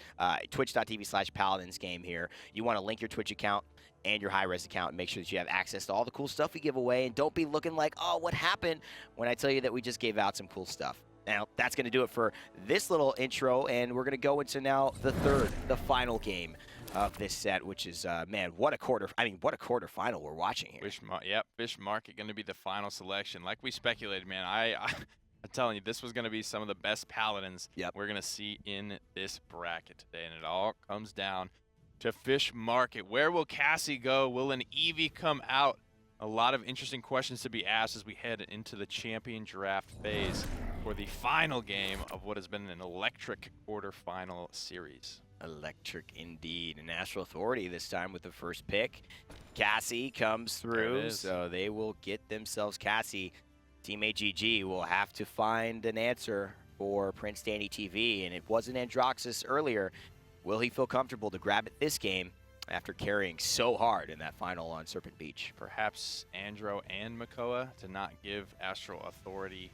twitch.tv/Paladins game here, you want to link your Twitch account and your Hi-Rez account and make sure that you have access to all the cool stuff we give away. And don't be looking like, oh, what happened when I tell you that we just gave out some cool stuff. Now, that's going to do it for this little intro, and we're going to go into now the final game of this set, which is, man, what a quarterfinal we're watching here. Fish Market going to be the final selection. Like we speculated, man, I'm telling you, this was going to be some of the best Paladins we're going to see in this bracket today, and it all comes down to Fish Market. Where will Cassie go? Will an Evie come out? A lot of interesting questions to be asked as we head into the champion draft phase for the final game of what has been an electric quarterfinal series. Electric indeed. And Astral Authority this time with the first pick. Cassie comes through, so they will get themselves Cassie. Team AGG will have to find an answer for PrinceDannyTV, and it wasn't Androxus earlier. Will he feel comfortable to grab it this game after carrying so hard in that final on Serpent Beach? Perhaps Andro and Makoa to not give Astral Authority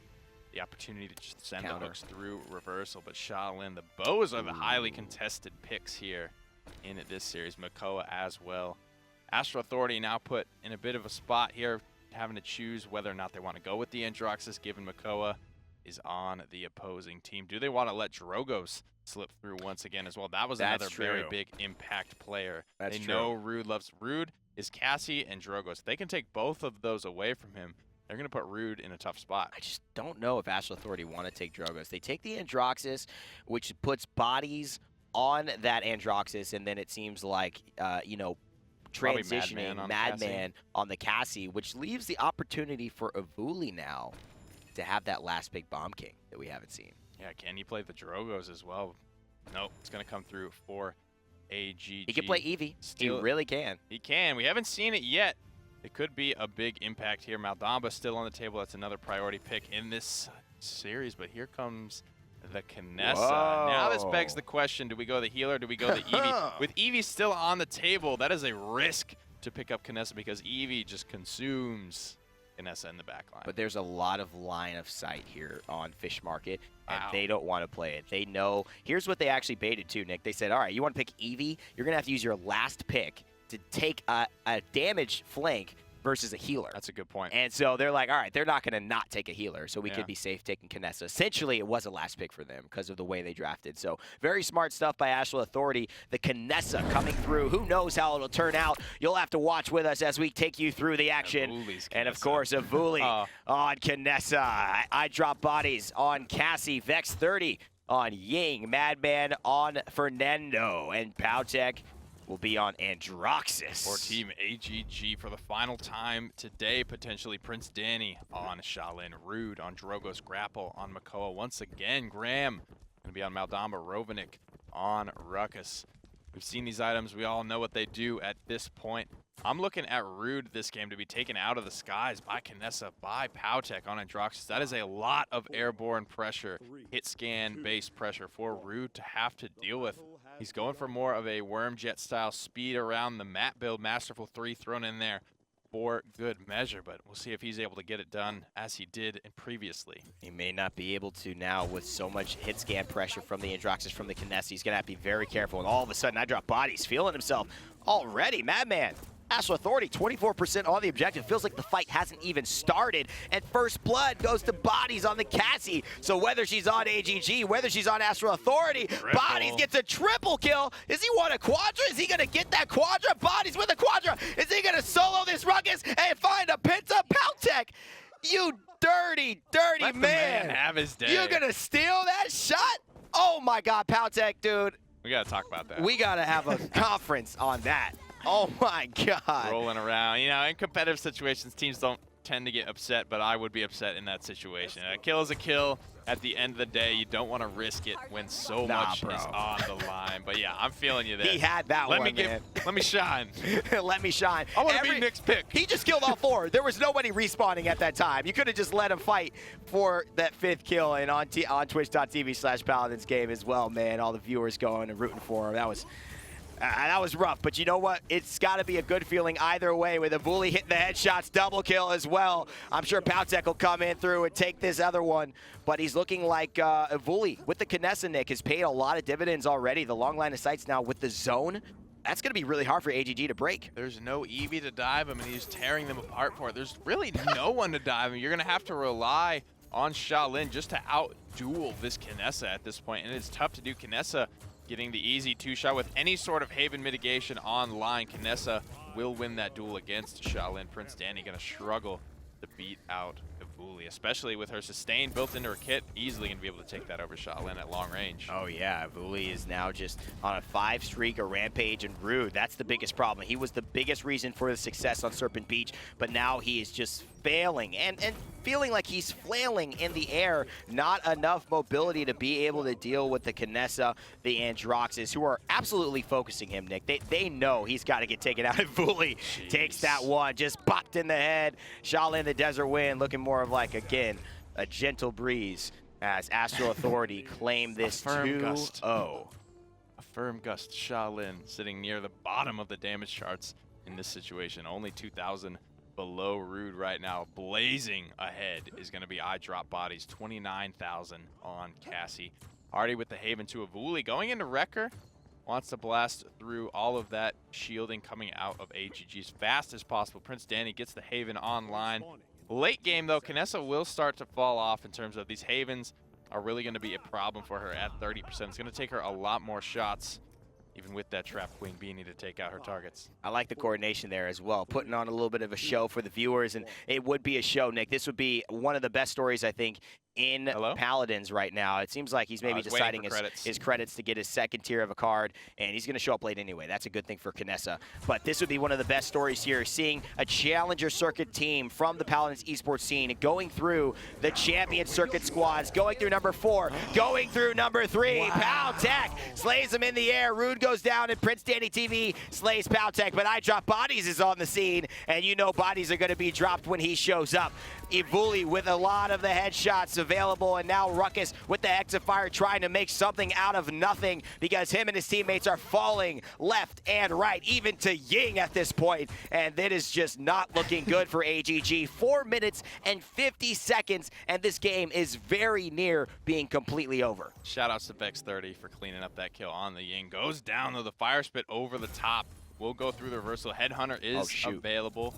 the opportunity to just send the hooks through reversal, but Shaolin, the bows are the highly contested picks here in this series. Makoa as well. Astral Authority now put in a bit of a spot here, having to choose whether or not they want to go with the Androxus, given Makoa is on the opposing team. Do they want to let Drogos slip through once again as well? That was another very big impact player. They know Rude loves. Rude is Cassie and Drogos. They can take both of those away from him. They're going to put Rude in a tough spot. I just don't know if Astral Authority want to take Drogos. They take the Androxus, which puts bodies on that Androxus, and then it seems like, you know, transitioning Madman on the Cassie, which leaves the opportunity for Evulli now to have that last big Bomb King that we haven't seen. Yeah, can he play the Drogos as well? Nope, it's going to come through for AGG. He can play Evie. He really can. He can. We haven't seen it yet. It could be a big impact here. Maldamba still on the table. That's another priority pick in this series, but here comes the Kinessa. Whoa. Now this begs the question, do we go the healer, do we go the Evie? With Evie still on the table, that is a risk to pick up Kinessa because Evie just consumes Kinessa in the back line. But there's a lot of line of sight here on Fish Market, and they don't want to play it. They know. Here's what they actually baited too, Nick. They said, all right, you want to pick Evie? You're going to have to use your last pick to take a damage flank versus a healer. That's a good point. And so they're like, all right, they're not going to not take a healer, so we could be safe taking Kinessa. Essentially, it was a last pick for them because of the way they drafted. So very smart stuff by Astral Authority. The Kinessa coming through. Who knows how it'll turn out? You'll have to watch with us as we take you through the action. And, of course, Evulli on Kinessa. iDropBodies on Cassie. Vex 30 on Ying. Madman on Fernando. And PowTecH will be on Androxus. For Team AGG for the final time today, potentially Prince Danny on Shaolin, Rude on Drogos, Grapple on Makoa. Once again, Graham going to be on Maldamba, Rovaniik on Ruckus. We've seen these items. We all know what they do at this point. I'm looking at Rude this game to be taken out of the skies by Kinessa, by PowTecH on Androxus. That is a lot of airborne pressure, hit scan based pressure for Rude to have to deal with. He's going for more of a Wormjet style speed around the map build. Masterful 3 thrown in there for good measure, but we'll see if he's able to get it done as he did previously. He may not be able to now with so much hit scan pressure from the Androxus, from the Kinessa. He's going to have to be very careful, and all of a sudden iDropBodies feeling himself already. Madman. Astral Authority, 24% on the objective. Feels like the fight hasn't even started. And first blood goes to Bodies on the Cassie. So whether she's on AGG, whether she's on Astral Authority, Bodies gets a triple kill. Is he want a quadra? Is he going to get that quadra? Bodies with a quadra. Is he going to solo this Ruckus and find a Penta? PowTecH, you dirty, dirty Let man. The man have his day. You're going to steal that shot? Oh my God, PowTecH, dude. We got to talk about that. We got to have a conference on that. Oh my God. Rolling around. You know, in competitive situations, teams don't tend to get upset, but I would be upset in that situation. A kill is a kill. At the end of the day, you don't want to risk it when so much is on the line. But yeah, I'm feeling you there. He had that one, man. Let me shine. Let me shine. I want to be Nick's pick. He just killed all 4. There was nobody respawning at that time. You could have just let him fight for that 5th kill, and on twitch.tv/Paladins game as well, man. All the viewers going and rooting for him. That was rough, but you know what? It's got to be a good feeling either way with Evulli hitting the headshots, double kill as well. I'm sure PowTecH will come in through and take this other one, but he's looking like Evulli with the Kinessa, Nick, has paid a lot of dividends already. The long line of sights now with the zone. That's going to be really hard for AGG to break. There's no Evie to dive him, and he's tearing them apart for it. There's really no one to dive him. You're going to have to rely on Shaolin just to out-duel this Kinessa at this point, and it's tough to do. Kinessa getting the easy 2-shot with any sort of Haven mitigation online. Kinessa will win that duel against Shaolin. Prince Danny going to struggle to beat out Evulli, especially with her sustain built into her kit. Easily going to be able to take that over Shaolin at long range. Oh yeah, Evulli is now just on a 5 streak, a Rampage, and Rude. That's the biggest problem. He was the biggest reason for the success on Serpent Beach, but now he is just failing and feeling like he's flailing in the air. Not enough mobility to be able to deal with the Kinessa, the Androxus, who are absolutely focusing him, Nick. They know he's got to get taken out. Evulli takes that one, just popped in the head. Shaolin, the Desert Wind, looking more of like, again, a gentle breeze as Astral Authority claim this 2-0. A firm gust. Shaolin sitting near the bottom of the damage charts in this situation. Only 2,000 below Rude right now. Blazing ahead is going to be iDropBodies, 29,000 on Cassie. Already with the Haven to Evulli. Going into Wrecker, wants to blast through all of that shielding coming out of AGG as fast as possible. Prince Danny gets the Haven online. Late game, though, Kinessa will start to fall off in terms of these Havens are really going to be a problem for her at 30%. It's going to take her a lot more shots, even with that Trap Queen beanie to take out her targets. I like the coordination there as well, putting on a little bit of a show for the viewers, and it would be a show, Nick. This would be one of the best stories, I think, in Paladins right now. It seems like he's maybe deciding his credits to get his second tier of a card, and he's going to show up late anyway. That's a good thing for Kinessa. But this would be one of the best stories here, seeing a Challenger Circuit team from the Paladins esports scene going through the Champion Circuit squads, going through number 4, going through number 3. Wow. PowTecH slays him in the air. Rude goes down, and PrinceDannyTV slays PowTecH. But iDropBodies is on the scene, and you know bodies are going to be dropped when he shows up. Evulli with a lot of the headshots available, and now Ruckus with the Hexifier trying to make something out of nothing because him and his teammates are falling left and right, even to Ying at this point, and that is just not looking good for AGG. 4 minutes and 50 seconds, and this game is very near being completely over. Shoutouts to Vex30 for cleaning up that kill on the Ying. Goes down, though, the Fire Spit over the top. We'll go through the reversal. Headhunter is available.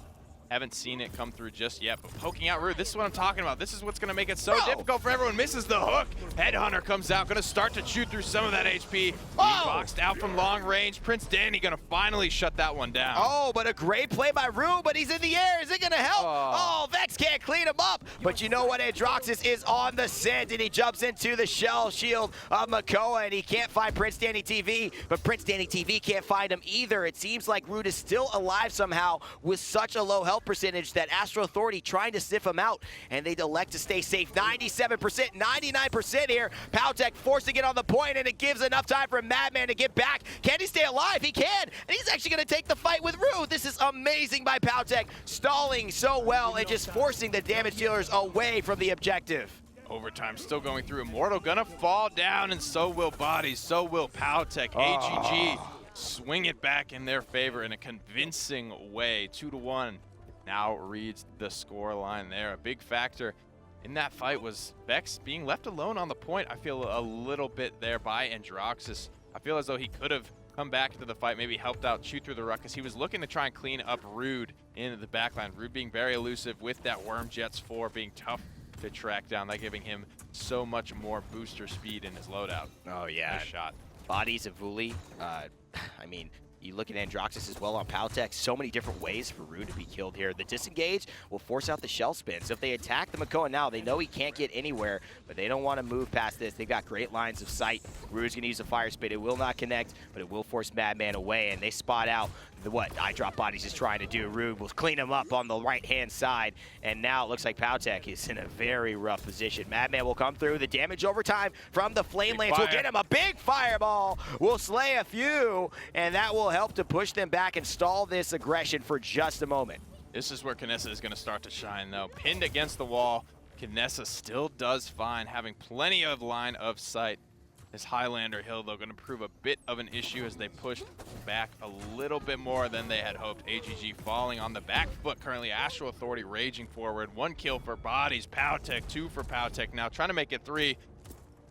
Haven't seen it come through just yet, but poking out Rude, this is what I'm talking about. This is what's going to make it so difficult for everyone. Misses the hook. Headhunter comes out, going to start to chew through some of that HP. Being boxed out from long range. Prince Danny going to finally shut that one down. Oh, but a great play by Rude, but he's in the air. Is it going to help? Oh, Vex can't clean him up. But you know what? Androxus is on the scent, and he jumps into the shell shield of Makoa, and he can't find PrinceDannyTV, but PrinceDannyTV can't find him either. It seems like Rude is still alive somehow with such a low health percentage that Astral Authority trying to sniff him out, and they elect to stay safe. 97%, 99% here. PowTecH forced to get on the point, and it gives enough time for Madman to get back. Can he stay alive? He can, and he's actually going to take the fight with Rude. This is amazing by PowTecH, stalling so well and just forcing the damage dealers away from the objective. Overtime still going through. Immortal gonna fall down, and so will Bodies, so will PowTecH. AGG swing it back in their favor in a convincing way. 2-1. Now reads the score line there. A big factor in that fight was Vex being left alone on the point. I feel a little bit there by Androxus. I feel as though he could have come back into the fight, maybe helped out, shoot through the ruckus. He was looking to try and clean up Rude into the backline. Rude being very elusive with that Worm Jets 4 being tough to track down, that giving him so much more booster speed in his loadout. Oh yeah. Nice shot. Bodies of Evulli. I mean, you look at Androxus as well on PowTecH, so many different ways for Rude to be killed here. The disengage will force out the shell spin. So if they attack the Makoa now, they know he can't get anywhere, but they don't want to move past this. They've got great lines of sight. Rude's going to use a Fire Spit. It will not connect, but it will force Madman away, and they spot out what iDropBodies is trying to do. Rude will clean him up on the right-hand side, and now it looks like PowTecH is in a very rough position. Madman will come through. The damage over time from the Flame Lance will get him a big fireball. Will slay a few, and that will help to push them back and stall this aggression for just a moment. This is where Kinessa is going to start to shine, though. Pinned against the wall, Kinessa still does fine, having plenty of line of sight. This Highlander hill, though, going to prove a bit of an issue as they pushed back a little bit more than they had hoped. AGG falling on the back foot currently. Astral Authority raging forward. 1 kill for Bodies. PowTecH, 2 for PowTecH. Now trying to make it 3.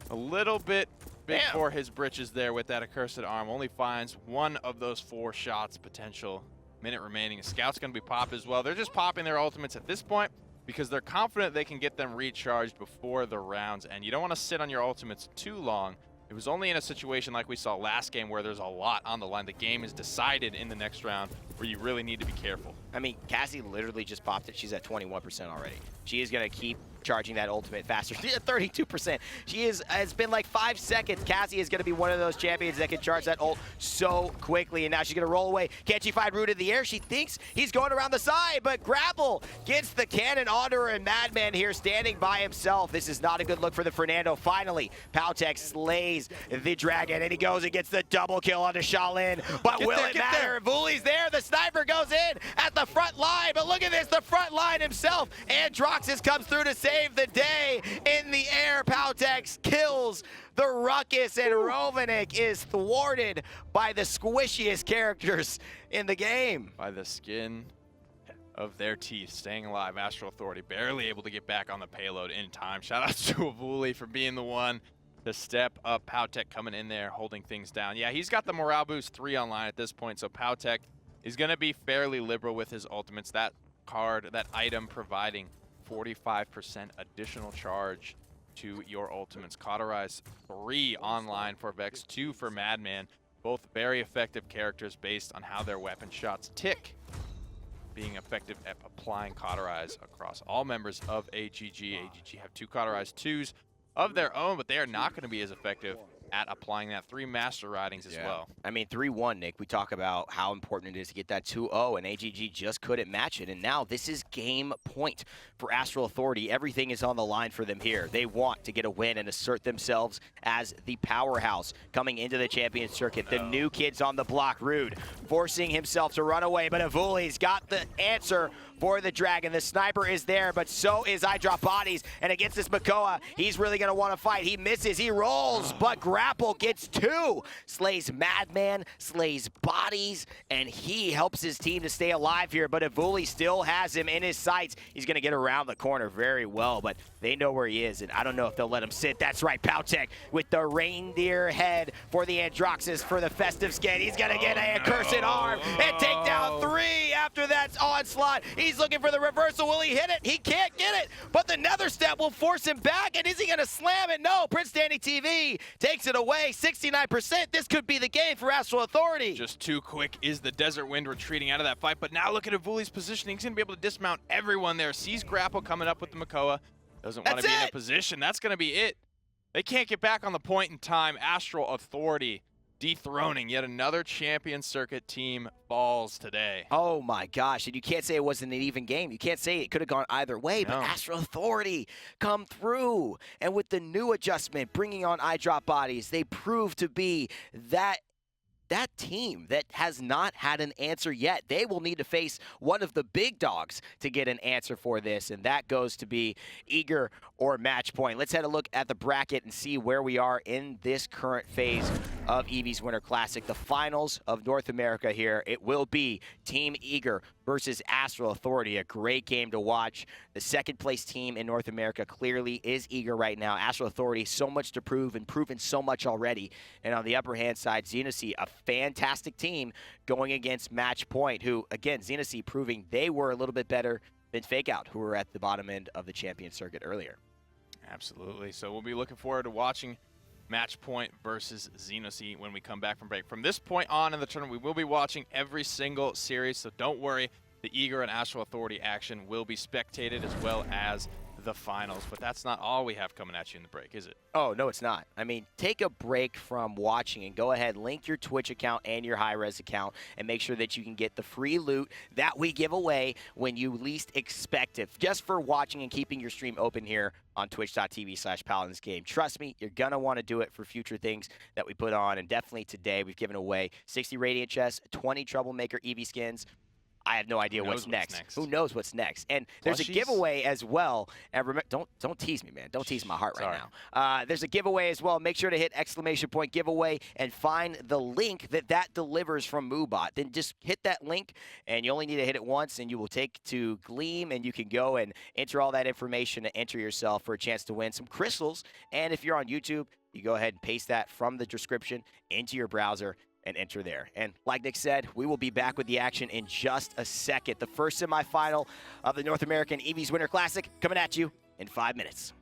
A little bit big for his britches there with that accursed arm. Only finds 1 of those 4 shots potential. Minute remaining. Scout's going to be popped as well. They're just popping their ultimates at this point because they're confident they can get them recharged before the rounds, and you don't want to sit on your ultimates too long. It was only in a situation like we saw last game where there's a lot on the line. The game is decided in the next round where you really need to be careful. I mean, Cassie literally just popped it. She's at 21% already. She is going to keep charging that ultimate faster. She's at 32%. It's been like 5 seconds. Cassie is going to be one of those champions that can charge that ult so quickly, and now she's going to roll away. Can't she find Rude in the air? She thinks he's going around the side, but Grapple gets the cannon onto her, and Madman here standing by himself. This is not a good look for the Fernando. Finally, PowTecH slays the dragon, and he goes and gets the double kill onto Shaolin. But will it matter? Evulli's there. The sniper goes in at the front line, but look at this, the front line himself. Androxus comes through to save the day in the air. PowTecH kills the Ruckus, and Rovaniik is thwarted by the squishiest characters in the game. By the skin of their teeth, staying alive. Astral Authority barely able to get back on the payload in time. Shout out to Evulli for being the one to step up. PowTecH coming in there, holding things down. Yeah, he's got the morale boost 3 online at this point, so PowTecH is going to be fairly liberal with his ultimates. That card, that item providing 45% additional charge to your ultimates. Cauterize 3 online for Vex, 2 for Madman. Both very effective characters based on how their weapon shots tick, being effective at applying Cauterize across all members of AGG. AGG have 2 Cauterize 2s of their own, but they are not going to be as effective at applying that. 3 Master Ridings as well. I mean, 3-1, Nick. We talk about how important it is to get that 2-0, and AGG just couldn't match it. And now this is game point for Astral Authority. Everything is on the line for them here. They want to get a win and assert themselves as the powerhouse coming into the champion circuit. The new kids on the block, Rude, forcing himself to run away, but Evulli's got the answer for the Dragon. The sniper is there, but so is iDropBodies. And against this Makoa, he's really going to want to fight. He misses, he rolls, but Grapple gets 2. Slays Madman, slays Bodies, and he helps his team to stay alive here. But Evulli still has him in his sights. He's going to get around the corner very well, but they know where he is, and I don't know if they'll let him sit. That's right, PowTecH with the reindeer head for the Androxus for the festive skin. He's going to get a cursed arm and take down 3 after that onslaught. He's looking for the reversal. Will he hit it? He can't get it, but the nether step will force him back, and is he going to slam it? No, PrinceDannyTV takes it away. 69%. This could be the game for Astral Authority. Just too quick is the Desert Wind retreating out of that fight, but now look at Evulli's positioning. He's going to be able to dismount everyone there. Sees Grapple coming up with the Makoa. Doesn't want to be in a position. That's going to be it. They can't get back on the point in time. Astral Authority dethroning yet another champion circuit team falls today. Oh my gosh, and you can't say it wasn't an even game. You can't say it could have gone either way, No. but Astral Authority come through. And with the new adjustment, bringing on iDropBodies, they prove to be that team that has not had an answer yet. They will need to face one of the big dogs to get an answer for this, and that goes to be Eager or Match Point. Let's have a look at the bracket and see where we are in this current phase of Evie's Winter Classic. The finals of North America here. It will be Team Eager versus Astral Authority. A great game to watch. The second place team in North America clearly is Eager right now. Astral Authority, so much to prove and proven so much already. And on the upper hand side, Xenosi, a fantastic team going against Match Point, who, again, Xenosi proving they were a little bit better than Fake Out, who were at the bottom end of the champion circuit earlier. Absolutely. So we'll be looking forward to watching Match Point versus Xenosi when we come back from break. From this point on in the tournament, we will be watching every single series, so don't worry. The Eager and Astral Authority action will be spectated as well as the finals. But that's not all we have coming at you in the break, is it? Oh, no, it's not. I mean, take a break from watching and go ahead, link your Twitch account and your Hi-Rez account, and make sure that you can get the free loot that we give away when you least expect it, just for watching and keeping your stream open here on twitch.tv/PaladinsGame. Trust me, you're going to want to do it for future things that we put on, and definitely today we've given away 60 Radiant chests, 20 Troublemaker Evie skins. I have no idea what's next. Who knows what's next? And there's a giveaway as well. And remember, don't tease me, man. Don't tease my heart right now. There's a giveaway as well. Make sure to hit ! giveaway and find the link that delivers from Moobot. Then just hit that link, and you only need to hit it once, and you will take to Gleam, and you can go and enter all that information to enter yourself for a chance to win some crystals. And if you're on YouTube, you go ahead and paste that from the description into your browser and enter there. And like Nick said, we will be back with the action in just a second. The first semifinal of the North American Evie's Winter Classic coming at you in 5 minutes.